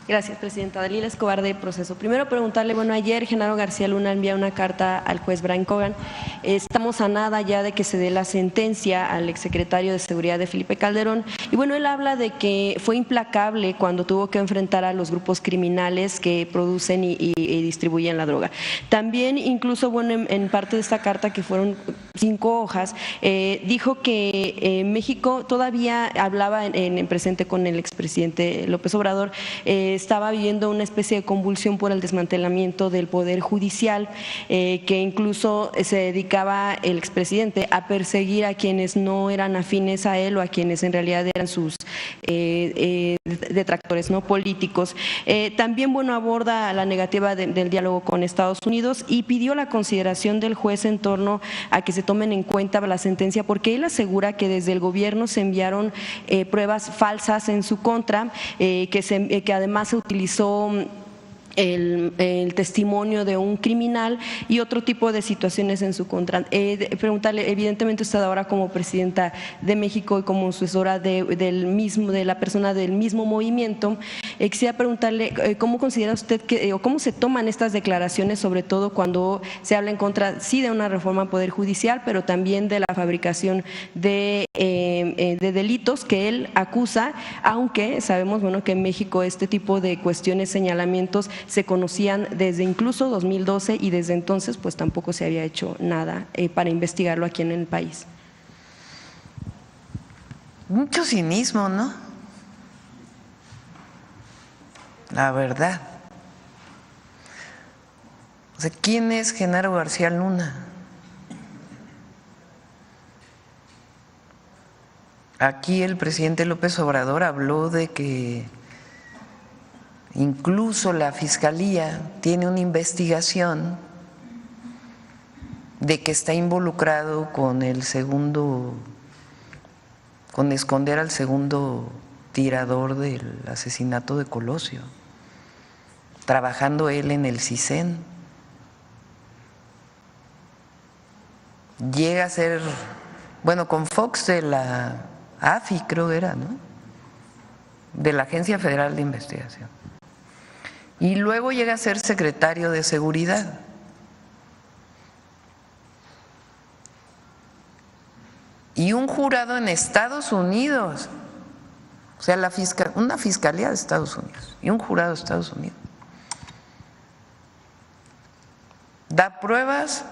Gracias, presidenta. Dalila Escobar, de Proceso. Primero preguntarle, bueno, ayer Genaro García Luna envía una carta al juez Brian Cogan. Estamos a nada ya de que se dé la sentencia al exsecretario de Seguridad de Felipe Calderón. Y bueno, él habla de que fue implacable cuando tuvo que enfrentar a los grupos criminales que producen y distribuyen la droga. También, incluso, bueno, en parte de esta carta, que fueron 5 hojas, dijo que México todavía hablaba en presente con el expresidente López Obrador, estaba viviendo una especie de convulsión por el desmantelamiento del Poder Judicial, que incluso se dedicaba el expresidente a perseguir a quienes no eran afines a él o a quienes en realidad eran sus detractores no políticos. También, bueno, aborda la negativa del diálogo con Estados Unidos y pidió la consideración del juez en torno a que se tomen en cuenta la sentencia, porque él asegura que desde el gobierno se enviaron pruebas falsas en su contra, que además se utilizó el testimonio de un criminal y otro tipo de situaciones en su contra. Preguntarle, evidentemente usted ahora como presidenta de México y como sucesora de la persona del mismo movimiento, quisiera preguntarle cómo considera usted o cómo se toman estas declaraciones, sobre todo cuando se habla en contra, sí, de una reforma al Poder Judicial, pero también de la fabricación de delitos que él acusa, aunque sabemos, bueno, que en México este tipo de cuestiones, señalamientos, se conocían desde incluso 2012 y desde entonces pues tampoco se había hecho nada para investigarlo aquí en el país. Mucho cinismo, ¿no? La verdad. O sea, ¿quién es Genaro García Luna? Aquí el presidente López Obrador habló de que incluso la Fiscalía tiene una investigación de que está involucrado con con esconder al segundo tirador del asesinato de Colosio, trabajando él en el CISEN. Llega a ser, bueno, con Fox de la AFI, creo que era, ¿no? De la Agencia Federal de Investigación. Y luego llega a ser secretario de Seguridad. Y un jurado en Estados Unidos, o sea, una fiscalía de Estados Unidos y un jurado de Estados Unidos, da pruebas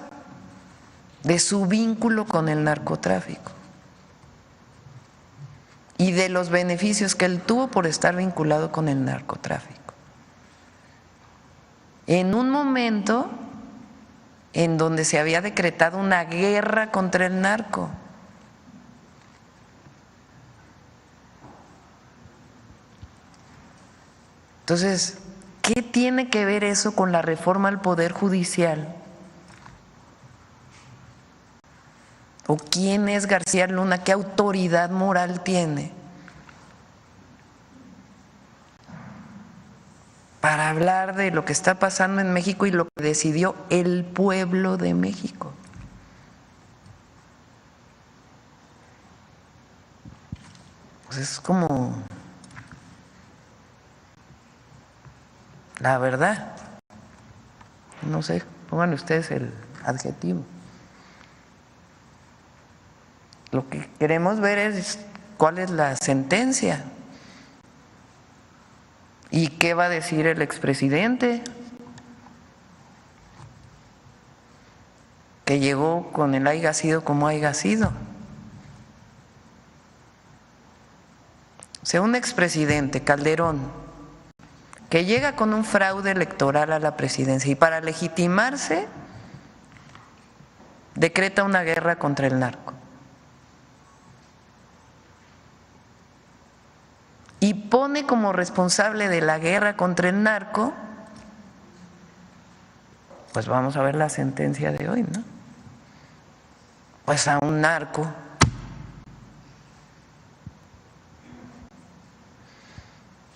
de su vínculo con el narcotráfico y de los beneficios que él tuvo por estar vinculado con el narcotráfico. En un momento en donde se había decretado una guerra contra el narco. Entonces, ¿qué tiene que ver eso con la reforma al Poder Judicial? ¿O quién es García Luna? ¿Qué autoridad moral tiene para hablar de lo que está pasando en México y lo que decidió el pueblo de México? Pues es como, la verdad, no sé, pongan ustedes el adjetivo. Lo que queremos ver es cuál es la sentencia y qué va a decir el expresidente, que llegó con el haya sido como haya sido. O sea, un expresidente, Calderón, que llega con un fraude electoral a la presidencia y para legitimarse decreta una guerra contra el narco. Y pone como responsable de la guerra contra el narco, pues vamos a ver la sentencia de hoy, ¿no? Pues a un narco.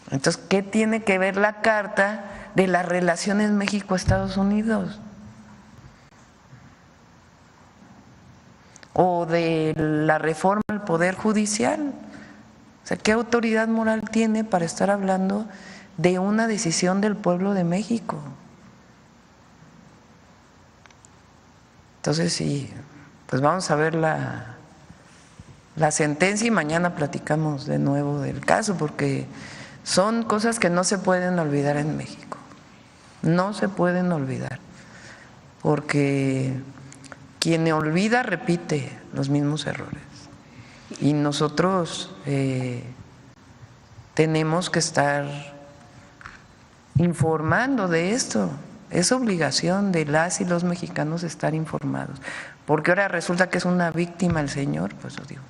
Entonces, ¿qué tiene que ver la carta de las relaciones México-Estados Unidos? O de la reforma al Poder Judicial. O sea, ¿qué autoridad moral tiene para estar hablando de una decisión del pueblo de México. Entonces, sí, pues vamos a ver la sentencia y mañana platicamos de nuevo del caso, porque son cosas que no se pueden olvidar en México, no se pueden olvidar, porque quien olvida repite los mismos errores y nosotros tenemos que estar informando de esto. Es obligación de las y los mexicanos estar informados, porque ahora resulta que es una víctima el señor, pues os digo.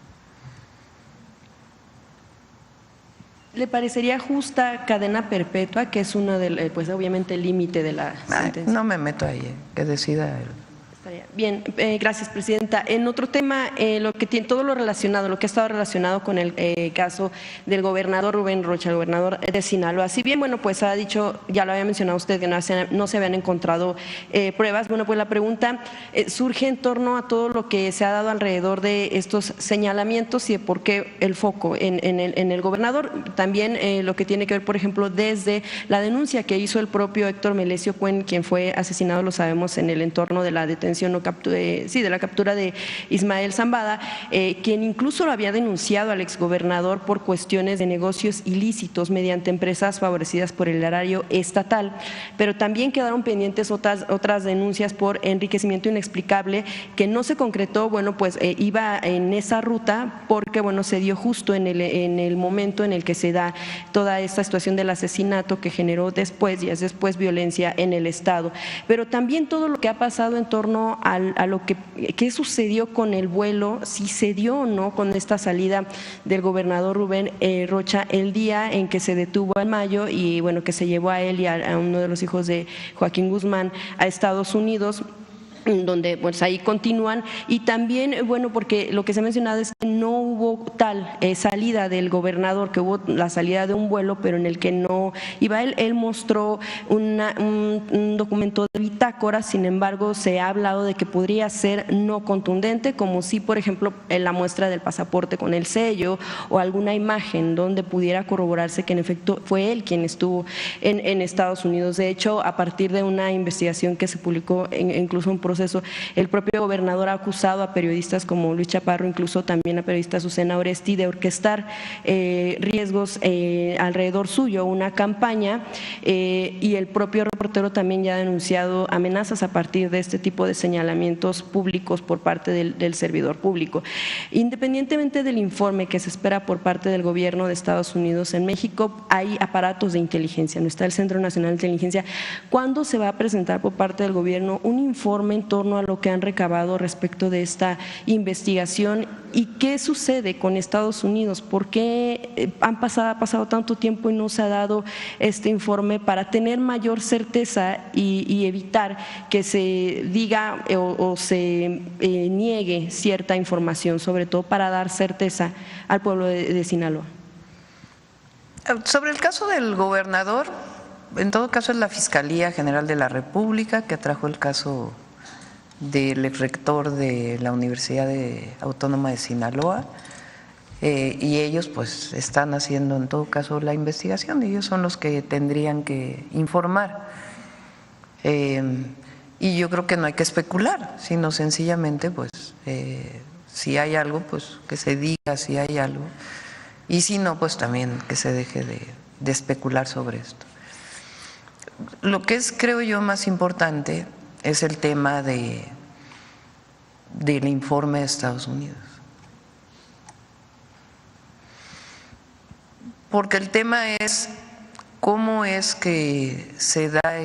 ¿Le parecería justa cadena perpetua, que es uno del, pues obviamente el límite de la sentencia? No me meto ahí, que decida él. Bien, gracias, presidenta. En otro tema, lo que tiene todo lo relacionado, lo que ha estado relacionado con el caso del gobernador Rubén Rocha, el gobernador de Sinaloa. Si bien, bueno, pues ha dicho, ya lo había mencionado usted, que no se habían encontrado pruebas. Bueno, pues la pregunta surge en torno a todo lo que se ha dado alrededor de estos señalamientos y de por qué el foco en el gobernador. También lo que tiene que ver, por ejemplo, desde la denuncia que hizo el propio Héctor Melesio Cuen, quien fue asesinado, lo sabemos, en el entorno de la detención o de la captura de Ismael Zambada, quien incluso lo había denunciado al exgobernador por cuestiones de negocios ilícitos mediante empresas favorecidas por el erario estatal, pero también quedaron pendientes otras denuncias por enriquecimiento inexplicable que no se concretó. Bueno, pues iba en esa ruta porque, bueno, se dio justo en el momento en el que se da toda esta situación del asesinato que generó días después violencia en el estado, pero también todo lo que ha pasado en torno a lo que sucedió con el vuelo, si se dio o no con esta salida del gobernador Rubén Rocha el día en que se detuvo en mayo y, bueno, que se llevó a él y a uno de los hijos de Joaquín Guzmán a Estados Unidos, donde pues ahí continúan. Y también, bueno, porque lo que se ha mencionado es que no hubo tal salida del gobernador, que hubo la salida de un vuelo, pero en el que no iba él. Él mostró un documento de bitácora, sin embargo se ha hablado de que podría ser no contundente, como si, por ejemplo, en la muestra del pasaporte con el sello o alguna imagen donde pudiera corroborarse que en efecto fue él quien estuvo en Estados Unidos. De hecho, a partir de una investigación que se publicó, incluso un proceso, el propio gobernador ha acusado a periodistas como Luis Chaparro, incluso también a periodista Azucena Oresti, de orquestar riesgos alrededor suyo, una campaña, y el propio reportero también ya ha denunciado amenazas a partir de este tipo de señalamientos públicos por parte del servidor público. Independientemente del informe que se espera por parte del gobierno de Estados Unidos, en México hay aparatos de inteligencia, no está el Centro Nacional de Inteligencia. ¿Cuándo se va a presentar por parte del gobierno un informe en torno a lo que han recabado respecto de esta investigación y qué sucede con Estados Unidos? ¿Por qué ha pasado tanto tiempo y no se ha dado este informe para tener mayor certeza y evitar que se diga o se niegue cierta información, sobre todo para dar certeza al pueblo de Sinaloa? Sobre el caso del gobernador, en todo caso es la Fiscalía General de la República que trajo el caso del exrector de la Universidad Autónoma de Sinaloa, y ellos pues están haciendo en todo caso la investigación, ellos son los que tendrían que informar, y yo creo que no hay que especular, sino sencillamente pues si hay algo pues que se diga si hay algo, y si no pues también que se deje de especular sobre esto. Lo que es, creo yo, más importante es el tema del informe de Estados Unidos. Porque el tema es cómo es que se da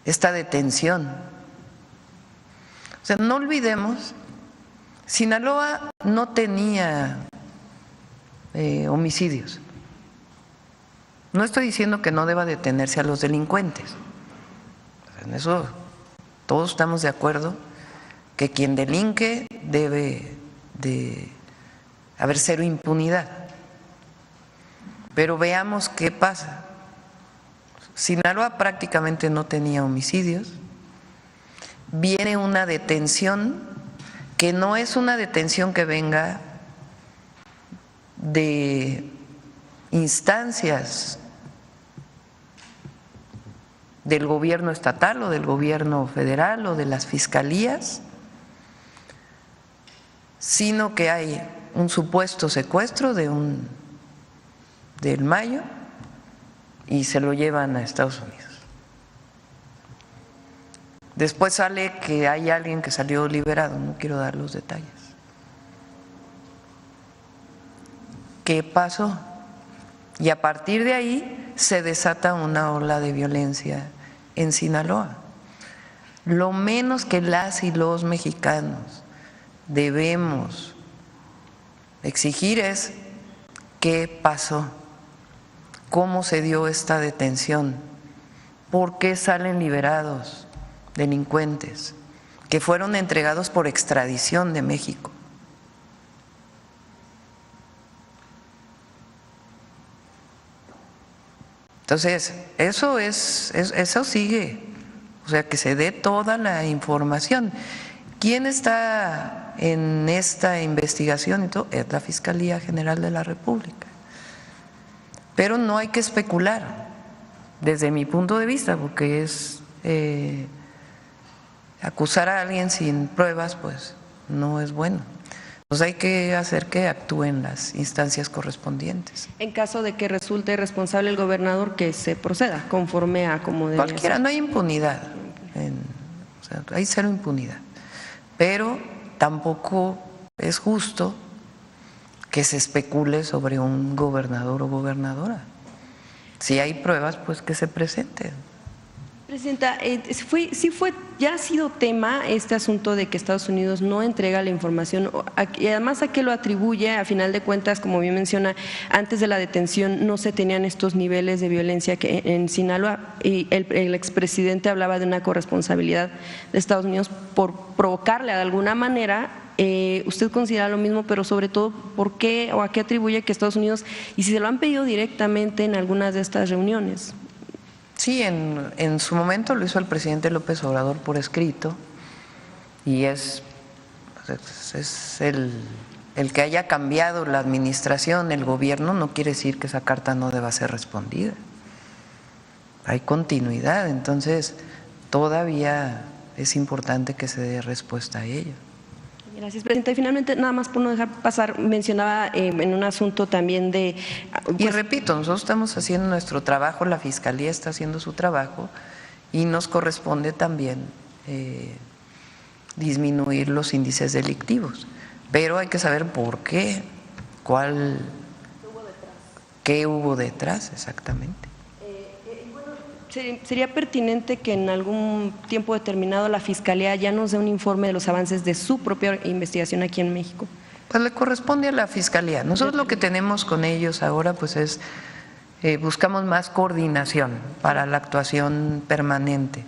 esta detención. O sea, no olvidemos, Sinaloa no tenía homicidios. No estoy diciendo que no deba detenerse a los delincuentes. En eso todos estamos de acuerdo, que quien delinque debe de haber cero impunidad. Pero veamos qué pasa. Sinaloa prácticamente no tenía homicidios. Viene una detención que no es una detención que venga de instancias del gobierno estatal o del gobierno federal o de las fiscalías, sino que hay un supuesto secuestro del Mayo y se lo llevan a Estados Unidos. Después sale que hay alguien que salió liberado, no quiero dar los detalles. ¿Qué pasó? Y a partir de ahí se desata una ola de violencia en Sinaloa. Lo menos que las y los mexicanos debemos exigir es qué pasó, cómo se dio esta detención, por qué salen liberados delincuentes que fueron entregados por extradición de México. Entonces, eso sigue, o sea, que se dé toda la información. ¿Quién está en esta investigación y todo? Es la Fiscalía General de la República. Pero no hay que especular, desde mi punto de vista, porque es acusar a alguien sin pruebas, pues no es bueno. Pues hay que hacer que actúen las instancias correspondientes. En caso de que resulte responsable el gobernador, que se proceda conforme a como debería Cualquiera, ser. no hay impunidad, o sea, hay cero impunidad, pero tampoco es justo que se especule sobre un gobernador o gobernadora. Si hay pruebas, pues que se presenten. Presidenta, ya ha sido tema este asunto de que Estados Unidos no entrega la información y además a qué lo atribuye. A final de cuentas, como bien menciona, antes de la detención no se tenían estos niveles de violencia que en Sinaloa, y el expresidente hablaba de una corresponsabilidad de Estados Unidos por provocarle de alguna manera. ¿Usted considera lo mismo, pero sobre todo por qué o a qué atribuye que Estados Unidos, y si se lo han pedido directamente en algunas de estas reuniones? Sí, en su momento lo hizo el presidente López Obrador por escrito, y es el que haya cambiado la administración, el gobierno, no quiere decir que esa carta no deba ser respondida. Hay continuidad, entonces todavía es importante que se dé respuesta a ello. Gracias, Presidenta. Y finalmente, nada más por no dejar pasar, mencionaba en un asunto también de… Y repito, nosotros estamos haciendo nuestro trabajo, la Fiscalía está haciendo su trabajo y nos corresponde también disminuir los índices delictivos. Pero hay que saber por qué, qué hubo detrás exactamente. ¿Sería pertinente que en algún tiempo determinado la Fiscalía ya nos dé un informe de los avances de su propia investigación aquí en México? Pues le corresponde a la Fiscalía. Nosotros lo que tenemos con ellos ahora pues es, buscamos más coordinación para la actuación permanente,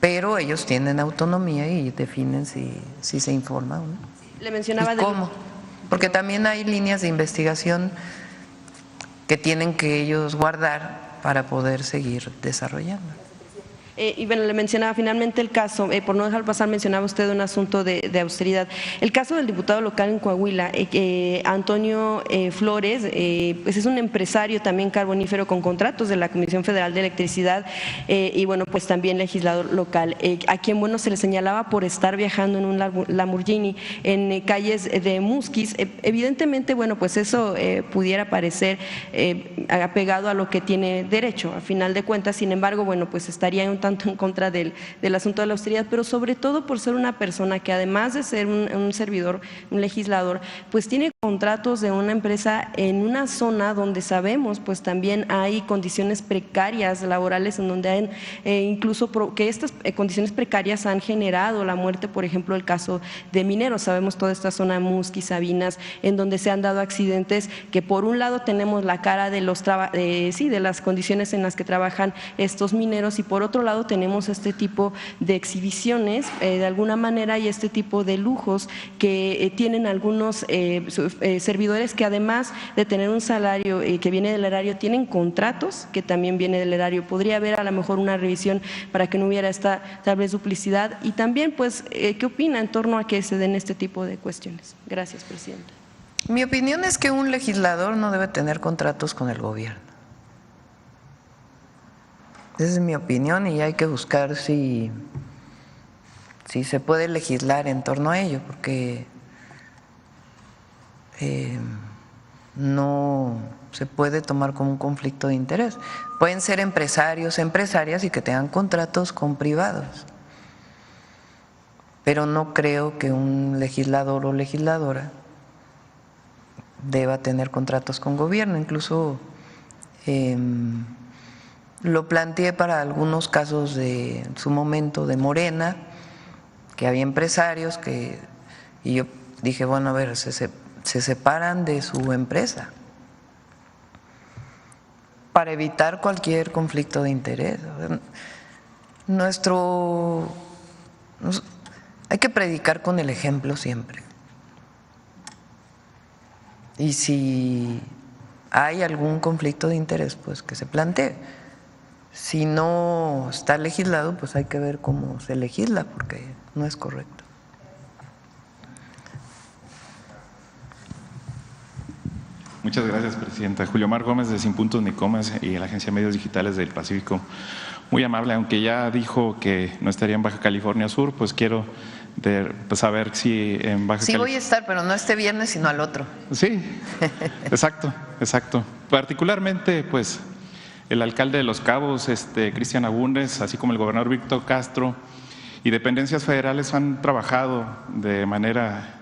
pero ellos tienen autonomía y definen si se informa o no. Le mencionaba… ¿Y cómo? Porque también hay líneas de investigación que tienen que ellos guardar para poder seguir desarrollando. Y bueno, le mencionaba finalmente el caso, por no dejar pasar, mencionaba usted un asunto de austeridad. El caso del diputado local en Coahuila, Antonio Flores, pues es un empresario también carbonífero con contratos de la Comisión Federal de Electricidad y bueno, pues también legislador local, a quien bueno se le señalaba por estar viajando en un Lamborghini en calles de Musquis. Evidentemente, bueno, pues eso pudiera parecer apegado a lo que tiene derecho, a final de cuentas. Sin embargo, bueno, pues estaría un tanto en contra del asunto de la austeridad, pero sobre todo por ser una persona que además de ser un servidor, un legislador, pues tiene contratos de una empresa en una zona donde sabemos pues también hay condiciones precarias laborales, en donde hay incluso que estas condiciones precarias han generado la muerte, por ejemplo, el caso de mineros. Sabemos toda esta zona de Musquis, Sabinas, en donde se han dado accidentes que por un lado tenemos la cara de de las condiciones en las que trabajan estos mineros, y por otro lado tenemos este tipo de exhibiciones de alguna manera y este tipo de lujos que tienen algunos servidores que además de tener un salario que viene del erario, tienen contratos que también viene del erario. Podría haber a lo mejor una revisión para que no hubiera esta tal vez duplicidad, y también pues ¿qué opina en torno a que se den este tipo de cuestiones? Gracias, Presidenta. Mi opinión es que un legislador no debe tener contratos con el gobierno. Esa es mi opinión y hay que buscar si se puede legislar en torno a ello, porque no se puede tomar como un conflicto de interés. Pueden ser empresarios, empresarias y que tengan contratos con privados, pero no creo que un legislador o legisladora deba tener contratos con gobierno. Incluso lo planteé para algunos casos de en su momento de Morena, que había empresarios y yo dije, bueno, a ver, se separan de su empresa para evitar cualquier conflicto de interés. Hay que predicar con el ejemplo siempre. Y si hay algún conflicto de interés, pues que se plantee. Si no está legislado, pues hay que ver cómo se legisla, porque no es correcto. Muchas gracias, Presidenta. Julio Mar Gómez, de Sin Puntos ni Comas y la Agencia de Medios Digitales del Pacífico. Muy amable, aunque ya dijo que no estaría en Baja California Sur, pues quiero saber si en Baja California… Sí voy a estar, pero no este viernes, sino al otro. Sí, exacto. Particularmente, pues, el alcalde de Los Cabos, Cristian Agúndez, así como el gobernador Víctor Castro y dependencias federales han trabajado de manera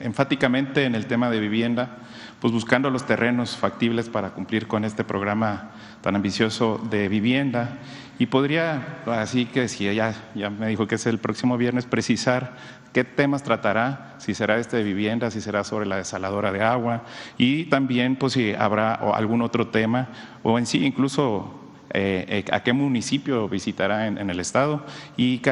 enfáticamente en el tema de vivienda, pues buscando los terrenos factibles para cumplir con este programa tan ambicioso de vivienda. Y podría, así que si ya me dijo que es el próximo viernes, precisar qué temas tratará, si será de vivienda, si será sobre la desaladora de agua, y también pues si habrá algún otro tema, o en sí incluso a qué municipio visitará en el estado. Y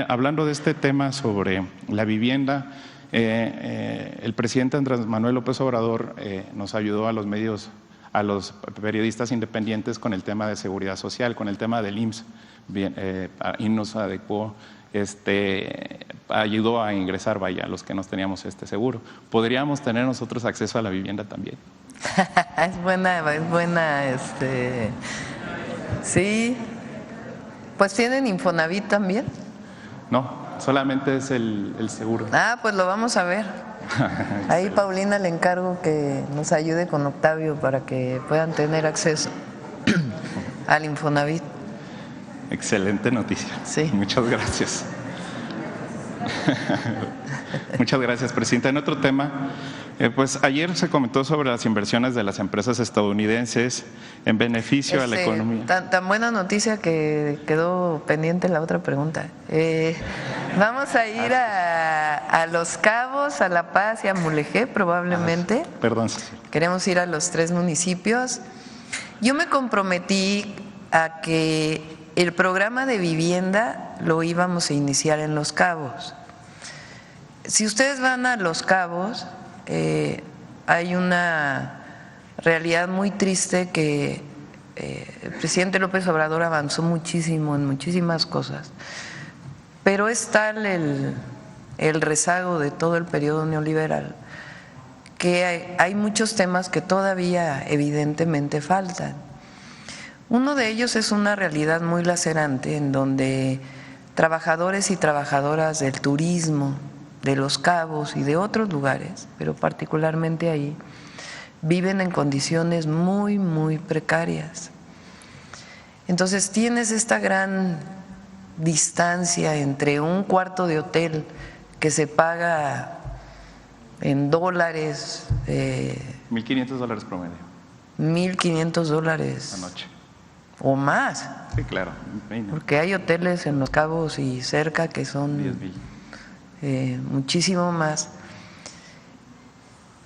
hablando de este tema sobre la vivienda, el presidente Andrés Manuel López Obrador nos ayudó a los medios, a los periodistas independientes con el tema de seguridad social, con el tema del IMSS, y nos adecuó, ayudó a ingresar, a los que no teníamos seguro. ¿Podríamos tener nosotros acceso a la vivienda también? Es buena, sí. Pues tienen Infonavit también. No, solamente es el seguro. Pues lo vamos a ver. Ahí Paulina le encargo que nos ayude con Octavio para que puedan tener acceso al Infonavit. Excelente noticia. Sí. Muchas gracias. Muchas gracias, Presidenta. En otro tema, pues ayer se comentó sobre las inversiones de las empresas estadounidenses en beneficio a la economía. Tan buena noticia que quedó pendiente la otra pregunta. Vamos a ir a Los Cabos, a La Paz y a Mulegé probablemente. Perdón. Queremos ir a los 3 municipios. Yo me comprometí a que el programa de vivienda lo íbamos a iniciar en Los Cabos. Si ustedes van a Los Cabos, hay una realidad muy triste que el presidente López Obrador avanzó muchísimo en muchísimas cosas, pero es tal el rezago de todo el periodo neoliberal que hay muchos temas que todavía evidentemente faltan. Uno de ellos es una realidad muy lacerante en donde trabajadores y trabajadoras del turismo, de Los Cabos y de otros lugares, pero particularmente ahí, viven en condiciones muy, muy precarias. Entonces tienes esta gran distancia entre un cuarto de hotel que se paga en dólares. $1,500 promedio. $1,500. La noche. O más. Sí, claro. Porque hay hoteles en Los Cabos y cerca que son muchísimo más.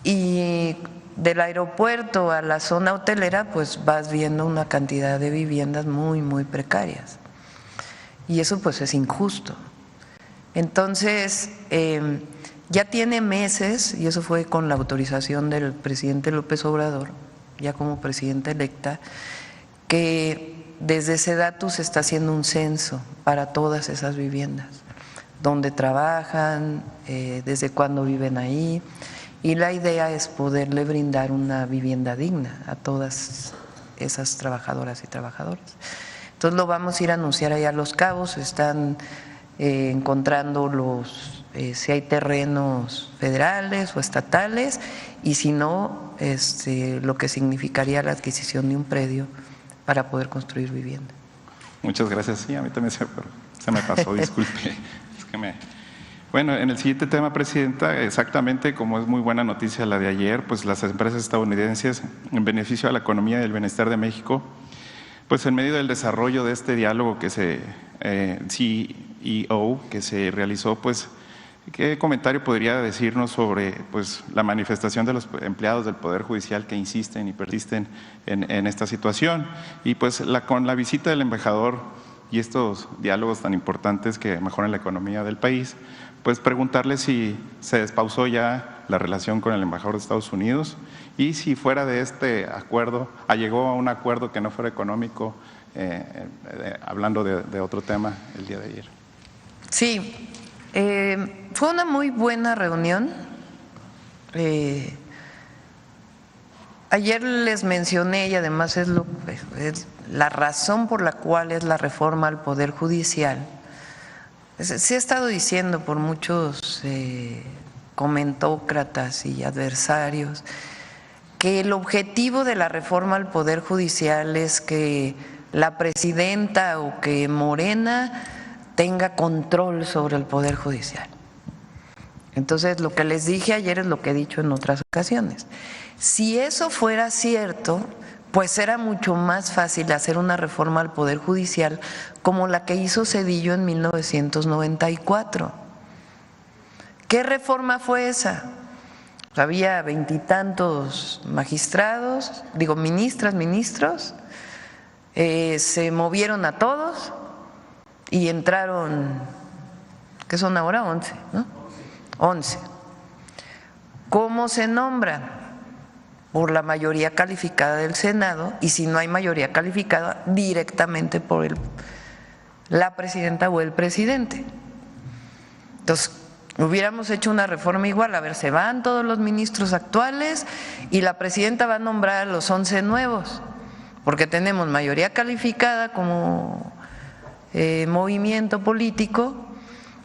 Y del aeropuerto a la zona hotelera, pues vas viendo una cantidad de viviendas muy, muy precarias. Y eso pues es injusto. Entonces, ya tiene meses, y eso fue con la autorización del presidente López Obrador, ya como presidenta electa, que desde SEDATU se está haciendo un censo para todas esas viviendas, dónde trabajan, desde cuándo viven ahí, y la idea es poderle brindar una vivienda digna a todas esas trabajadoras y trabajadores. Entonces lo vamos a ir a anunciar allá a Los Cabos, están encontrando si hay terrenos federales o estatales y si no, lo que significaría la adquisición de un predio para poder construir vivienda. Muchas gracias. Sí, a mí también se me pasó, disculpe. Es que Bueno, en el siguiente tema, Presidenta, exactamente como es muy buena noticia la de ayer, pues las empresas estadounidenses, en beneficio a la economía y el bienestar de México, pues en medio del desarrollo de este diálogo que CEO que se realizó, pues ¿qué comentario podría decirnos sobre pues la manifestación de los empleados del Poder Judicial que insisten y persisten en esta situación? Y pues con la visita del embajador y estos diálogos tan importantes que mejoran la economía del país, pues preguntarle si se despausó ya la relación con el embajador de Estados Unidos y si fuera de este acuerdo, llegó a un acuerdo que no fuera económico, hablando de otro tema el día de ayer. Sí, fue una muy buena reunión. Ayer les mencioné, y además es la razón por la cual es la reforma al Poder Judicial. Se ha estado diciendo por muchos comentócratas y adversarios que el objetivo de la reforma al Poder Judicial es que la presidenta o que Morena tenga control sobre el Poder Judicial. Entonces, lo que les dije ayer es lo que he dicho en otras ocasiones. Si eso fuera cierto, pues era mucho más fácil hacer una reforma al Poder Judicial como la que hizo Zedillo en 1994. ¿Qué reforma fue esa? Había 20 y tantos magistrados, ministros, se movieron a todos y entraron, ¿qué son ahora? 11, ¿no? 11. ¿Cómo se nombran? Por la mayoría calificada del Senado, y si no hay mayoría calificada, directamente por la presidenta o el presidente. Entonces, hubiéramos hecho una reforma igual, a ver, se van todos los ministros actuales y la presidenta va a nombrar a los 11 nuevos, porque tenemos mayoría calificada como movimiento político,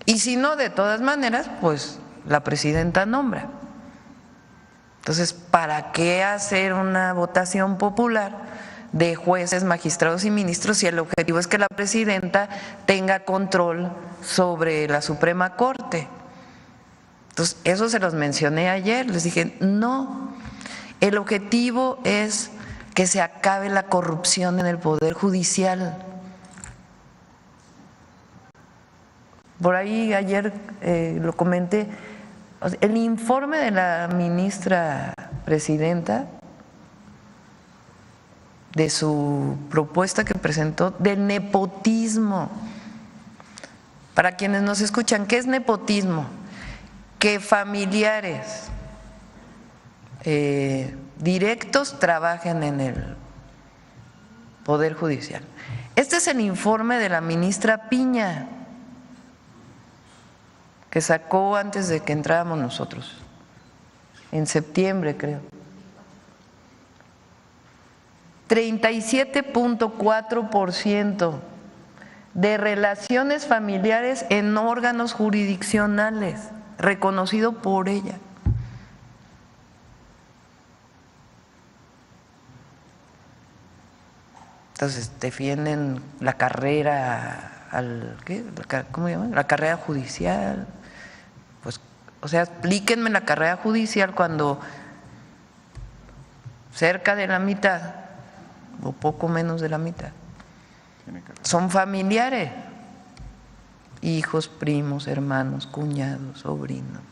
y si no, de todas maneras, pues la presidenta nombra. Entonces, ¿para qué hacer una votación popular de jueces, magistrados y ministros si el objetivo es que la presidenta tenga control sobre la Suprema Corte? Entonces, eso se los mencioné ayer, les dije, no, el objetivo es que se acabe la corrupción en el Poder Judicial. Por ahí ayer lo comenté. El informe de la ministra presidenta, de su propuesta que presentó del nepotismo. Para quienes nos escuchan, ¿qué es nepotismo? Que familiares directos trabajen en el Poder Judicial. Este es el informe de la ministra Piña, que sacó antes de que entráramos nosotros, en septiembre creo. 37.4% de relaciones familiares en órganos jurisdiccionales, reconocido por ella. Entonces defienden la carrera ¿cómo se llama? La carrera judicial. Pues, o sea, explíquenme la carrera judicial cuando cerca de la mitad o poco menos de la mitad son familiares, hijos, primos, hermanos, cuñados, sobrinos.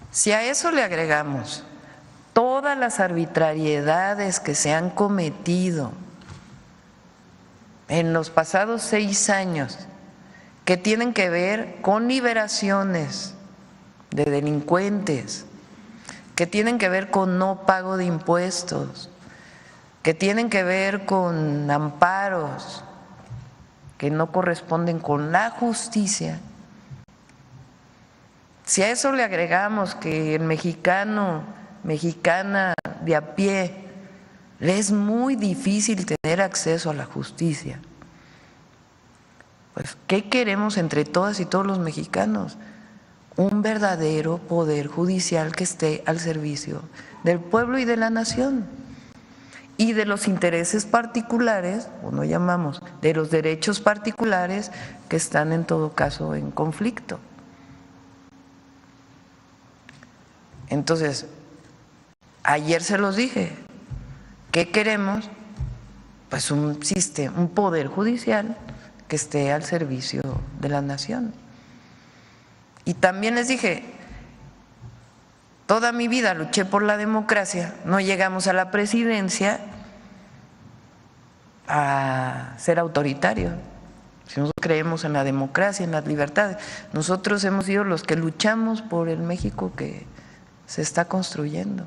Si a eso le agregamos todas las arbitrariedades que se han cometido en los pasados 6 años, que tienen que ver con liberaciones de delincuentes, que tienen que ver con no pago de impuestos, que tienen que ver con amparos que no corresponden con la justicia. Si a eso le agregamos que el mexicana de a pie le es muy difícil tener acceso a la justicia. Pues, ¿qué queremos entre todas y todos los mexicanos? Un verdadero poder judicial que esté al servicio del pueblo y de la nación y de los intereses particulares, o no llamamos, de los derechos particulares que están en todo caso en conflicto. Entonces, ayer se los dije, ¿qué queremos? Pues un sistema, un poder judicial que esté al servicio de la nación. Y también les dije, toda mi vida luché por la democracia, no llegamos a la presidencia a ser autoritarios. Si nosotros creemos en la democracia, en las libertades, nosotros hemos sido los que luchamos por el México que se está construyendo.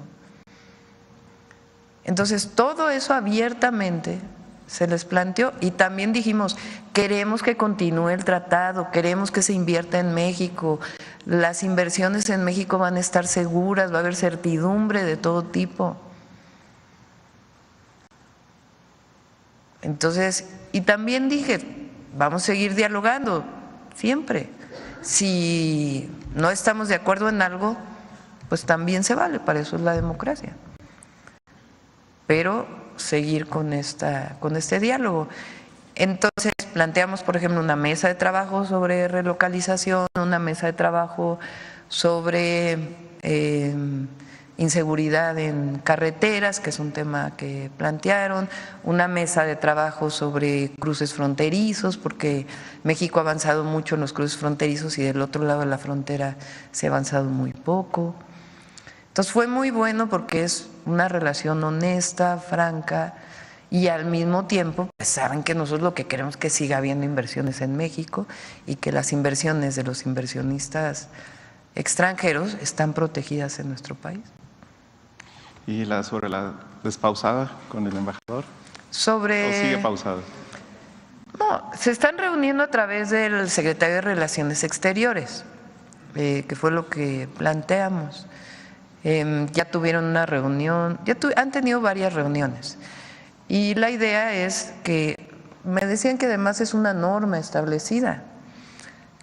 Entonces, todo eso abiertamente se les planteó y también dijimos, queremos que continúe el tratado, queremos que se invierta en México, las inversiones en México van a estar seguras, va a haber certidumbre de todo tipo. Entonces, y también dije, vamos a seguir dialogando siempre. Si no estamos de acuerdo en algo, pues también se vale, para eso es la democracia. Pero seguir con este diálogo. Entonces planteamos, por ejemplo, una mesa de trabajo sobre relocalización, una mesa de trabajo sobre inseguridad en carreteras, que es un tema que plantearon, una mesa de trabajo sobre cruces fronterizos, porque México ha avanzado mucho en los cruces fronterizos y del otro lado de la frontera se ha avanzado muy poco. Entonces fue muy bueno porque es una relación honesta, franca y al mismo tiempo pues saben que nosotros lo que queremos es que siga habiendo inversiones en México y que las inversiones de los inversionistas extranjeros están protegidas en nuestro país. ¿Y sobre la despausada con el embajador? ¿O sigue pausada? No, se están reuniendo a través del secretario de Relaciones Exteriores, que fue lo que planteamos. Ya tuvieron una reunión, han tenido varias reuniones y la idea es que, me decían que además es una norma establecida,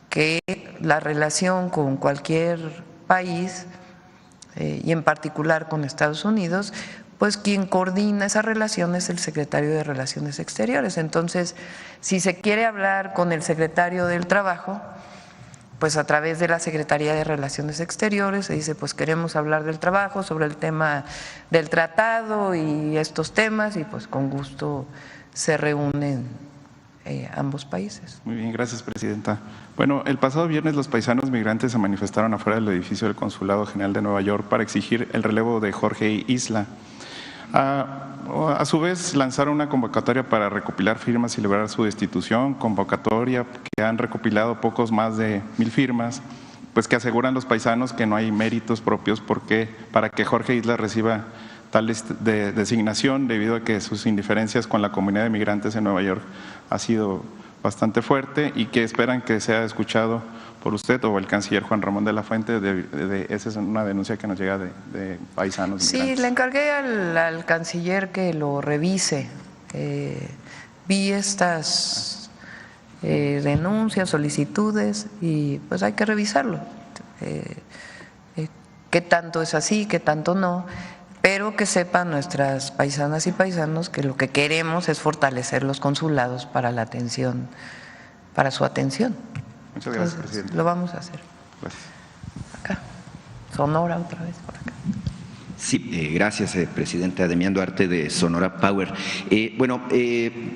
que la relación con cualquier país y en particular con Estados Unidos, pues quien coordina esa relación es el secretario de Relaciones Exteriores. Entonces, si se quiere hablar con el secretario del Trabajo, pues a través de la Secretaría de Relaciones Exteriores se dice, pues queremos hablar del trabajo, sobre el tema del tratado y estos temas, y pues con gusto se reúnen ambos países. Muy bien, gracias, Presidenta. Bueno, el pasado viernes los paisanos migrantes se manifestaron afuera del edificio del Consulado General de Nueva York para exigir el relevo de Jorge Isla. A su vez lanzaron una convocatoria para recopilar firmas y celebrar su destitución, convocatoria que han recopilado pocos más de 1,000 firmas, pues que aseguran los paisanos que no hay méritos propios para que Jorge Isla reciba tal designación, debido a que sus indiferencias con la comunidad de migrantes en Nueva York ha sido bastante fuerte y que esperan que sea escuchado por usted o el canciller Juan Ramón de la Fuente. Esa es una denuncia que nos llega de paisanos. Sí, migrantes. le encargué al canciller que lo revise. Vi estas denuncias, solicitudes y pues hay que revisarlo. Qué tanto es así, qué tanto no. Pero que sepan nuestras paisanas y paisanos que lo que queremos es fortalecer los consulados para la atención, para su atención. Muchas gracias, Entonces, Presidente. lo vamos a hacer. Gracias. Acá. Sonora otra vez por acá. Sí, gracias, Presidenta. Demián Duarte, de Sonora Power.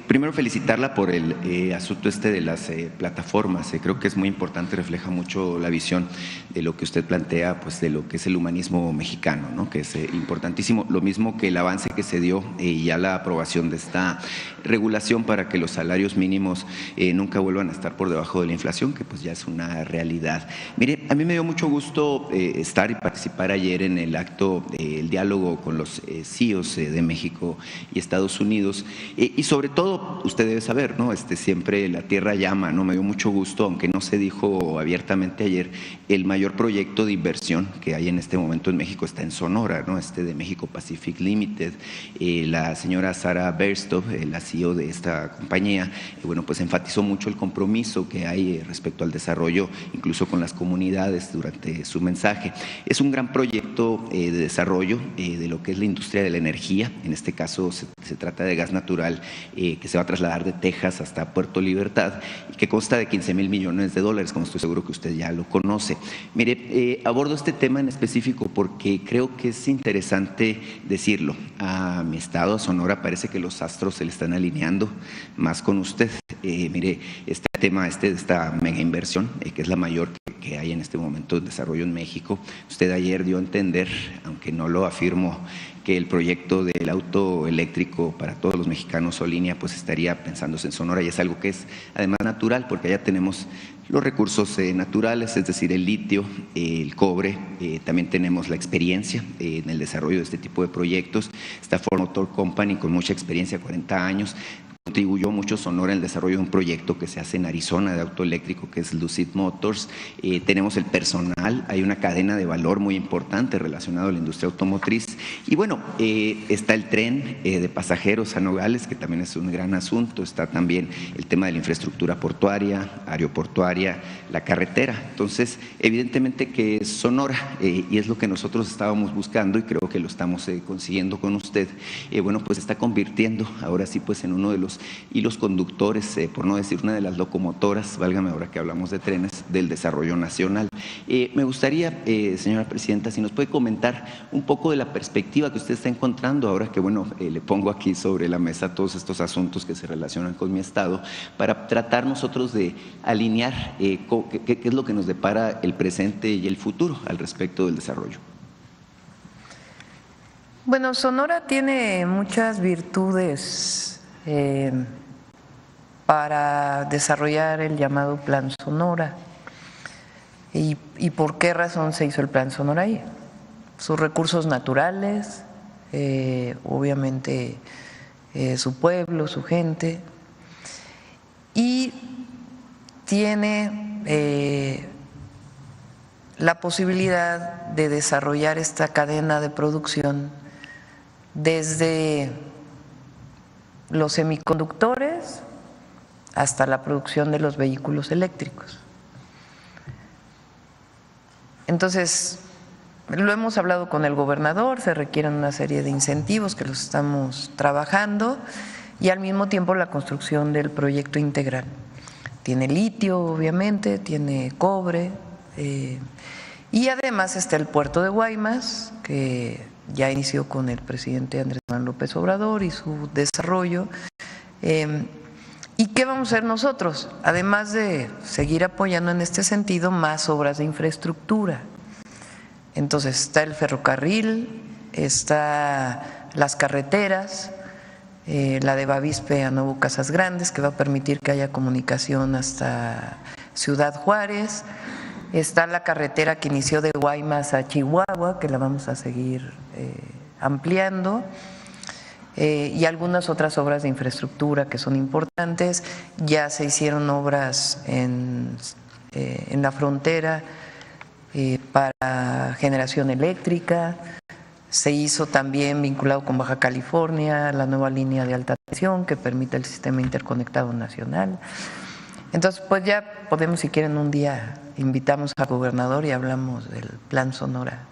Primero felicitarla por el asunto de las plataformas. Creo que es muy importante, refleja mucho la visión de lo que usted plantea, pues de lo que es el humanismo mexicano, ¿no? Que es importantísimo. Lo mismo que el avance que se dio y ya la aprobación de esta regulación para que los salarios mínimos nunca vuelvan a estar por debajo de la inflación, que pues ya es una realidad. Mire, a mí me dio mucho gusto estar y participar ayer en el acto el diálogo con los CEOs de México y Estados Unidos. Y sobre todo, usted debe saber, ¿no? Siempre la tierra llama, ¿no? Me dio mucho gusto, aunque no se dijo abiertamente ayer, el mayor proyecto de inversión que hay en este momento en México está en Sonora, ¿no? De México Pacific Limited. La señora Sara Berstov, la CEO de esta compañía, bueno, pues enfatizó mucho el compromiso que hay respecto al desarrollo, incluso con las comunidades durante su mensaje. Es un gran proyecto de desarrollo de lo que es la industria de la energía. En este caso se trata de gas natural que se va a trasladar de Texas hasta Puerto Libertad y que consta de 15,000 millones de dólares, como estoy seguro que usted ya lo conoce. Mire, abordo este tema en específico porque creo que es interesante decirlo. A mi estado, a Sonora, parece que los astros se le están alineando más con usted. Mire, este tema, de esta mega inversión, que es la mayor que hay en este momento de desarrollo en México. Usted ayer dio a entender, aunque no lo afirmo, que el proyecto del auto eléctrico para todos los mexicanos o línea pues estaría pensándose en Sonora, y es algo que es además natural porque allá tenemos los recursos naturales, es decir, el litio, el cobre, también tenemos la experiencia en el desarrollo de este tipo de proyectos. Está Ford Motor Company con mucha experiencia, 40 años. Contribuyó mucho Sonora en el desarrollo de un proyecto que se hace en Arizona de auto eléctrico, que es Lucid Motors. Tenemos el personal, hay una cadena de valor muy importante relacionada a la industria automotriz. Y bueno, está el tren de pasajeros a Nogales, que también es un gran asunto. Está también el tema de la infraestructura portuaria, aeroportuaria, la carretera. Entonces, evidentemente que Sonora, y es lo que nosotros estábamos buscando y creo que lo estamos consiguiendo con usted, bueno, pues está convirtiendo ahora sí pues en uno de los hilos conductores, por no decir una de las locomotoras, válgame ahora que hablamos de trenes, del desarrollo nacional. Me gustaría, señora presidenta, si nos puede comentar un poco de la perspectiva que usted está encontrando ahora que, bueno, le pongo aquí sobre la mesa todos estos asuntos que se relacionan con mi estado, para tratar nosotros de alinear qué es lo que nos depara el presente y el futuro al respecto del desarrollo. Bueno, Sonora tiene muchas virtudes para desarrollar el llamado Plan Sonora. ¿Y por qué razón se hizo el Plan Sonora ahí? Sus recursos naturales, obviamente su pueblo, su gente, y tiene la posibilidad de desarrollar esta cadena de producción desde los semiconductores hasta la producción de los vehículos eléctricos. Entonces, lo hemos hablado con el gobernador, se requieren una serie de incentivos que los estamos trabajando, y al mismo tiempo la construcción del proyecto integral. Tiene litio, obviamente, tiene cobre, y además está el puerto de Guaymas, que ya inició con el presidente Andrés Manuel López Obrador y su desarrollo. ¿Y qué vamos a hacer nosotros? Además de seguir apoyando en este sentido más obras de infraestructura. Entonces está el ferrocarril, está las carreteras, la de Bavispe a Nuevo Casas Grandes, que va a permitir que haya comunicación hasta Ciudad Juárez. Está la carretera que inició de Guaymas a Chihuahua, que la vamos a seguir ampliando, y algunas otras obras de infraestructura que son importantes. Ya se hicieron obras en la frontera para generación eléctrica, se hizo también vinculado con Baja California la nueva línea de alta tensión que permite el sistema interconectado nacional. Entonces, pues ya podemos, si quieren, un día invitamos al gobernador y hablamos del Plan Sonora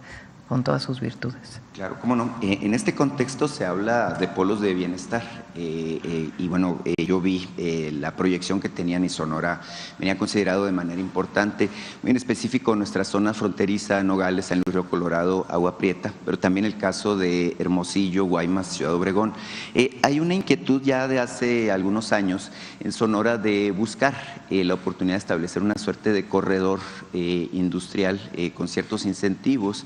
con todas sus virtudes. Claro, cómo no. En este contexto se habla de polos de bienestar y bueno, yo vi la proyección que tenían y Sonora venía considerado de manera importante, muy en específico nuestra zona fronteriza, Nogales, San Luis Río Colorado, Agua Prieta, pero también el caso de Hermosillo, Guaymas, Ciudad Obregón. Hay una inquietud ya de hace algunos años en Sonora de buscar la oportunidad de establecer una suerte de corredor industrial con ciertos incentivos.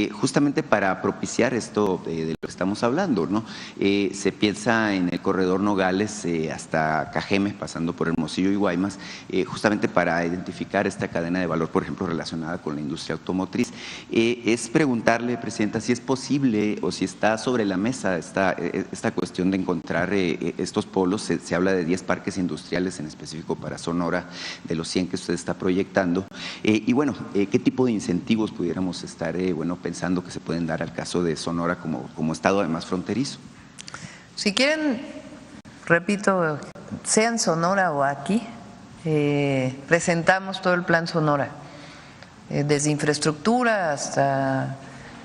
justamente para propiciar esto de lo que estamos hablando, ¿no? Se piensa en el corredor Nogales hasta Cajeme, pasando por Hermosillo y Guaymas, justamente para identificar esta cadena de valor, por ejemplo, relacionada con la industria automotriz. Es preguntarle, Presidenta, si es posible o si está sobre la mesa esta cuestión de encontrar estos polos. Se habla de 10 parques industriales en específico para Sonora, de los 100 que usted está proyectando. Y bueno, ¿qué tipo de incentivos pudiéramos estar pensando que se pueden dar al caso de Sonora como estado además fronterizo? Si quieren, repito, sea en Sonora o aquí, presentamos todo el plan Sonora, desde infraestructura hasta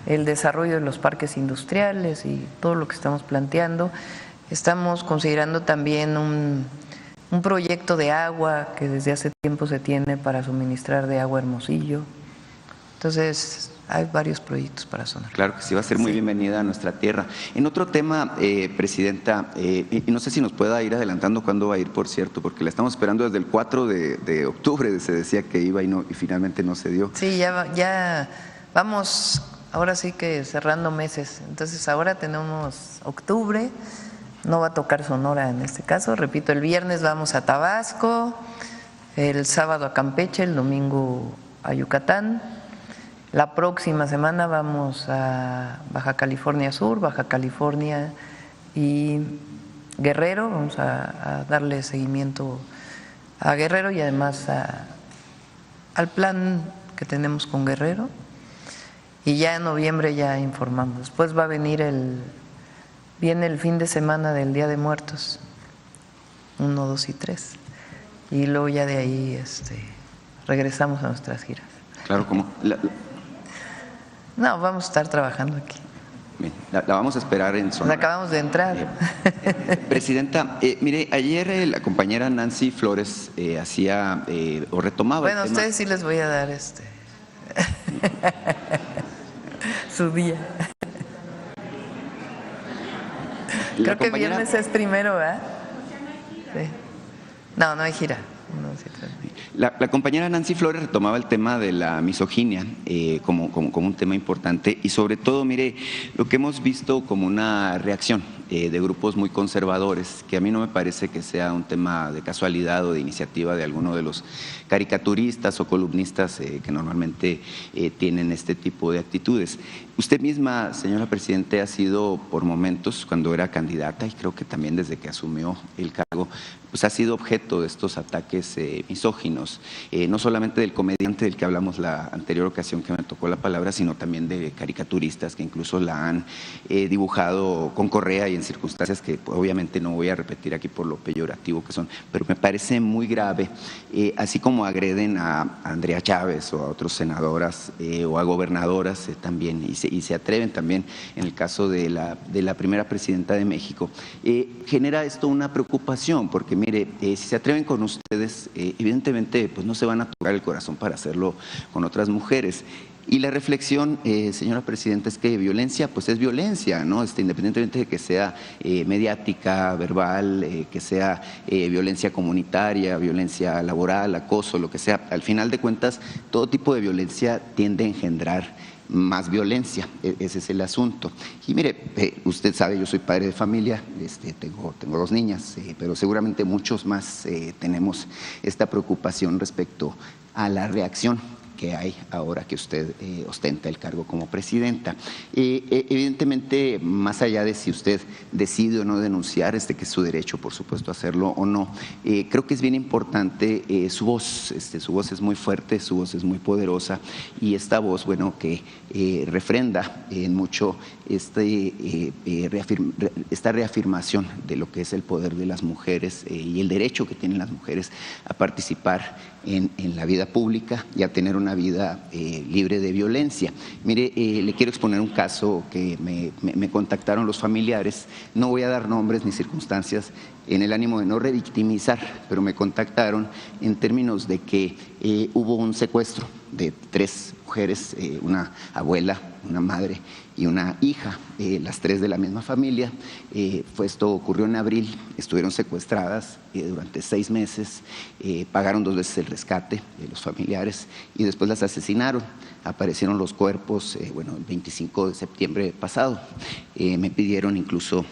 el desarrollo de los parques industriales y todo lo que estamos planteando. Estamos considerando también un proyecto de agua que desde hace tiempo se tiene para suministrar de agua a Hermosillo. Entonces, hay varios proyectos para Sonora. Claro que sí, va a ser muy bienvenida a nuestra tierra. En otro tema, Presidenta, y no sé si nos pueda ir adelantando cuándo va a ir, por cierto, porque la estamos esperando desde el 4 de octubre, se decía que iba y finalmente no se dio. Sí, ya vamos, ahora sí que cerrando meses. Entonces, ahora tenemos octubre, no va a tocar Sonora en este caso. Repito, el viernes vamos a Tabasco, el sábado a Campeche, el domingo a Yucatán. La próxima semana vamos a Baja California Sur, Baja California y Guerrero. Vamos a darle seguimiento a Guerrero y además al plan que tenemos con Guerrero. Y ya en noviembre ya informamos. Después va a venir viene el fin de semana del Día de Muertos, 1, 2 y 3. Y luego ya de ahí regresamos a nuestras giras. Claro, ¿cómo? No, vamos a estar trabajando aquí. Bien, la vamos a esperar en Sonora. Acabamos de entrar. Presidenta, mire, ayer la compañera Nancy Flores hacía o retomaba. Bueno, a ustedes sí les voy a dar su día. Creo que viernes es primero, ¿verdad? Sí. No hay gira. La compañera Nancy Flores retomaba el tema de la misoginia como un tema importante y sobre todo, mire, lo que hemos visto como una reacción de grupos muy conservadores, que a mí no me parece que sea un tema de casualidad o de iniciativa de alguno de los caricaturistas o columnistas que normalmente tienen este tipo de actitudes. Usted misma, señora Presidente, ha sido por momentos, cuando era candidata y creo que también desde que asumió el cargo, pues ha sido objeto de estos ataques misóginos, no solamente del comediante del que hablamos la anterior ocasión que me tocó la palabra, sino también de caricaturistas que incluso la han dibujado con correa y en circunstancias que obviamente no voy a repetir aquí por lo peyorativo que son, pero me parece muy grave, así como agreden a Andrea Chávez o a otras senadoras o a gobernadoras también, y se atreven también en el caso de la primera presidenta de México. Genera esto una preocupación, porque mire, si se atreven con ustedes, evidentemente pues no se van a tocar el corazón para hacerlo con otras mujeres. Y la reflexión, señora Presidenta, es que violencia pues es violencia, ¿no? Independientemente de que sea mediática, verbal, que sea violencia comunitaria, violencia laboral, acoso, lo que sea. Al final de cuentas, todo tipo de violencia tiende a engendrar más violencia, ese es el asunto. Y mire, usted sabe, yo soy padre de familia, tengo 2 niñas, pero seguramente muchos más tenemos esta preocupación respecto a la reacción que hay ahora que usted ostenta el cargo como presidenta. Evidentemente, más allá de si usted decide o no denunciar, que es su derecho, por supuesto, hacerlo o no, creo que es bien importante su voz. Su voz es muy fuerte, su voz es muy poderosa, y esta voz, bueno, que refrenda en mucho esta reafirmación de lo que es el poder de las mujeres y el derecho que tienen las mujeres a participar en la vida pública y a tener una vida libre de violencia. Mire, le quiero exponer un caso que me contactaron los familiares, no voy a dar nombres ni circunstancias, en el ánimo de no revictimizar, pero me contactaron en términos de que hubo un secuestro de 3 mujeres, una abuela, una madre y una hija, las 3 de la misma familia. Esto ocurrió en abril, estuvieron secuestradas durante 6 meses, pagaron 2 veces el rescate de los familiares y después las asesinaron. Aparecieron los cuerpos, el 25 de septiembre pasado. Me pidieron incluso,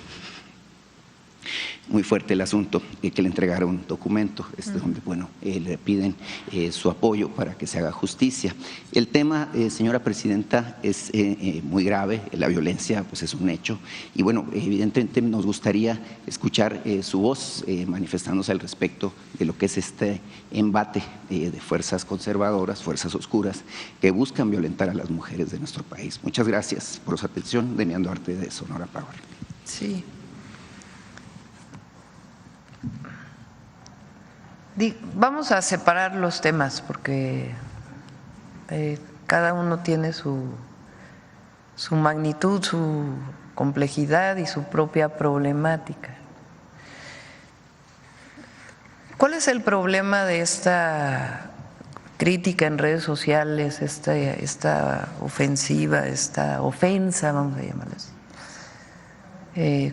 muy fuerte el asunto, que le entregara un documento donde le piden su apoyo para que se haga justicia. El tema, señora presidenta, es muy grave. La violencia pues es un hecho y evidentemente nos gustaría escuchar su voz manifestándose al respecto de lo que es este embate de fuerzas conservadoras, fuerzas oscuras que buscan violentar a las mujeres de nuestro país. Muchas gracias por su atención. Demián Duarte, de Sonora Power. Sí. Vamos a separar los temas porque cada uno tiene su magnitud, su complejidad y su propia problemática. ¿Cuál es el problema de esta crítica en redes sociales, esta ofensiva, esta ofensa, vamos a llamarla así,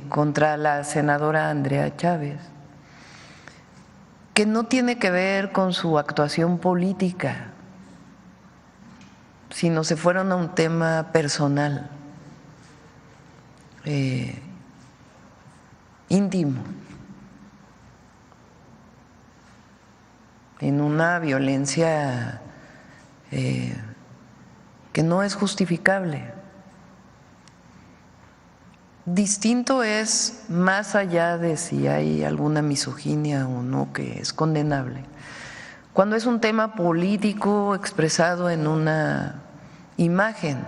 contra la senadora Andrea Chávez? Que no tiene que ver con su actuación política, sino se fueron a un tema personal, íntimo, en una violencia que no es justificable. Distinto es, más allá de si hay alguna misoginia o no, que es condenable, cuando es un tema político expresado en una imagen.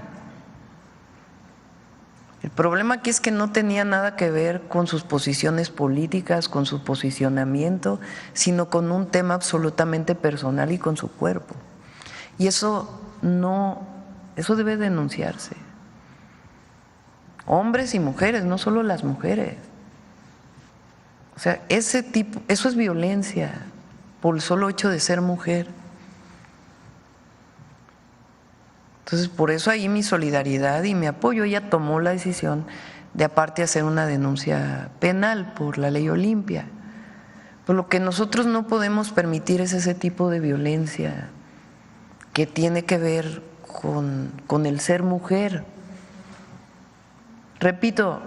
El problema aquí es que no tenía nada que ver con sus posiciones políticas, con su posicionamiento, sino con un tema absolutamente personal y con su cuerpo. Y eso debe denunciarse. Hombres y mujeres, no solo las mujeres. O sea, eso es violencia por el solo hecho de ser mujer. Entonces, por eso ahí mi solidaridad y mi apoyo. Ella tomó la decisión de aparte hacer una denuncia penal por la ley Olimpia. Pero lo que nosotros no podemos permitir es ese tipo de violencia que tiene que ver con el ser mujer. Repito,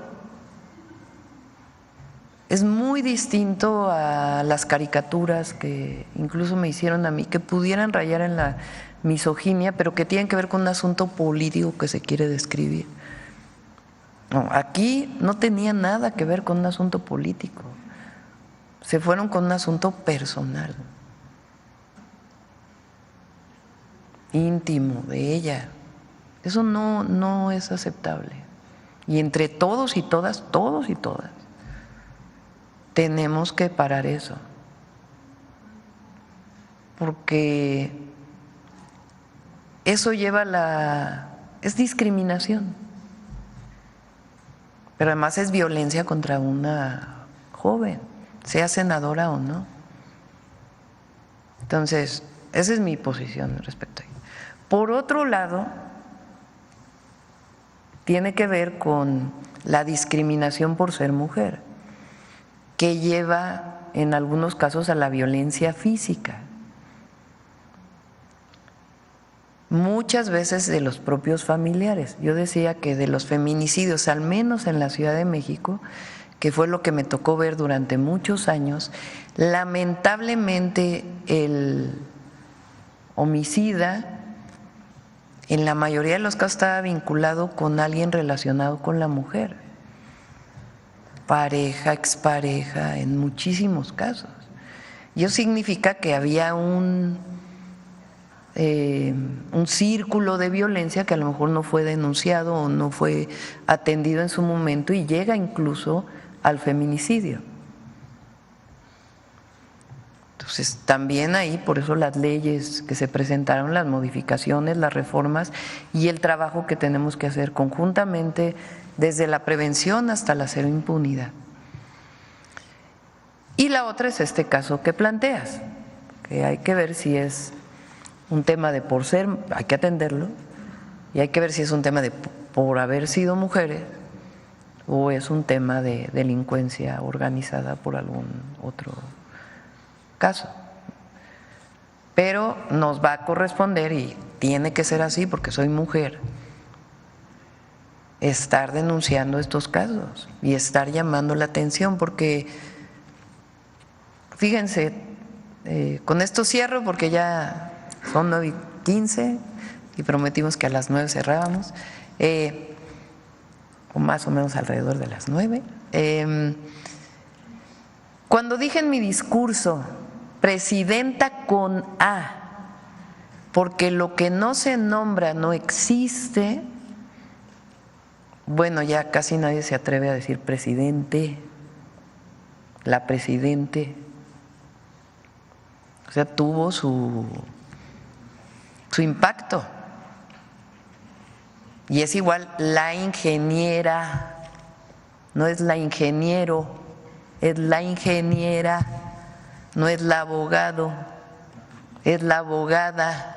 es muy distinto a las caricaturas que incluso me hicieron a mí, que pudieran rayar en la misoginia, pero que tienen que ver con un asunto político que se quiere describir. No, aquí no tenía nada que ver con un asunto político, se fueron con un asunto personal, íntimo de ella. Eso no es aceptable. Y entre todos y todas, tenemos que parar eso, porque eso es discriminación, pero además es violencia contra una joven, sea senadora o no. Entonces, esa es mi posición respecto a ello. Por otro lado, tiene que ver con la discriminación por ser mujer, que lleva en algunos casos a la violencia física, muchas veces de los propios familiares. Yo decía que de los feminicidios, al menos en la Ciudad de México, que fue lo que me tocó ver durante muchos años, lamentablemente el homicida en la mayoría de los casos estaba vinculado con alguien relacionado con la mujer, pareja, expareja, en muchísimos casos. Y eso significa que había un círculo de violencia que a lo mejor no fue denunciado o no fue atendido en su momento y llega incluso al feminicidio. Entonces, también ahí, por eso las leyes que se presentaron, las modificaciones, las reformas y el trabajo que tenemos que hacer conjuntamente desde la prevención hasta la cero impunidad. Y la otra es este caso que planteas, que hay que ver si es un tema de por ser, hay que atenderlo, y hay que ver si es un tema de por haber sido mujeres o es un tema de delincuencia organizada por algún otro caso. Pero nos va a corresponder, y tiene que ser así porque soy mujer, estar denunciando estos casos y estar llamando la atención, porque fíjense, con esto cierro porque ya son 9:15 y prometimos que a las 9 cerrábamos, o más o menos alrededor de las 9. Cuando dije en mi discurso, presidenta con A, porque lo que no se nombra no existe, bueno, ya casi nadie se atreve a decir presidente, la presidente. O sea, tuvo su impacto. Y es igual la ingeniera, no es la ingeniero, es la ingeniera, no es la abogado, es la abogada.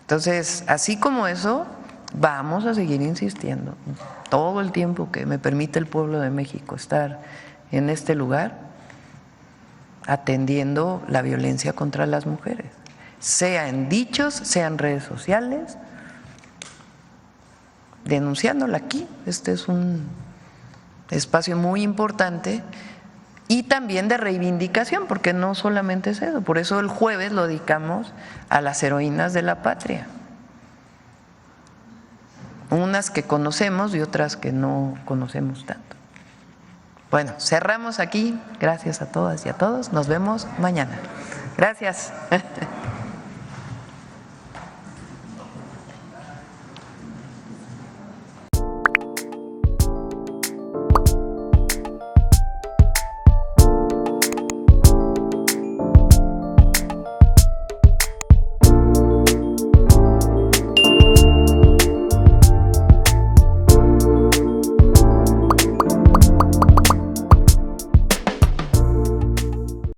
Entonces, así como eso, vamos a seguir insistiendo todo el tiempo que me permite el pueblo de México estar en este lugar, atendiendo la violencia contra las mujeres, sea en dichos, sea en redes sociales, denunciándola aquí. Este es un espacio muy importante y también de reivindicación, porque no solamente es eso, por eso el jueves lo dedicamos a las heroínas de la patria, unas que conocemos y otras que no conocemos tanto. Bueno, cerramos aquí. Gracias a todas y a todos. Nos vemos mañana. Gracias.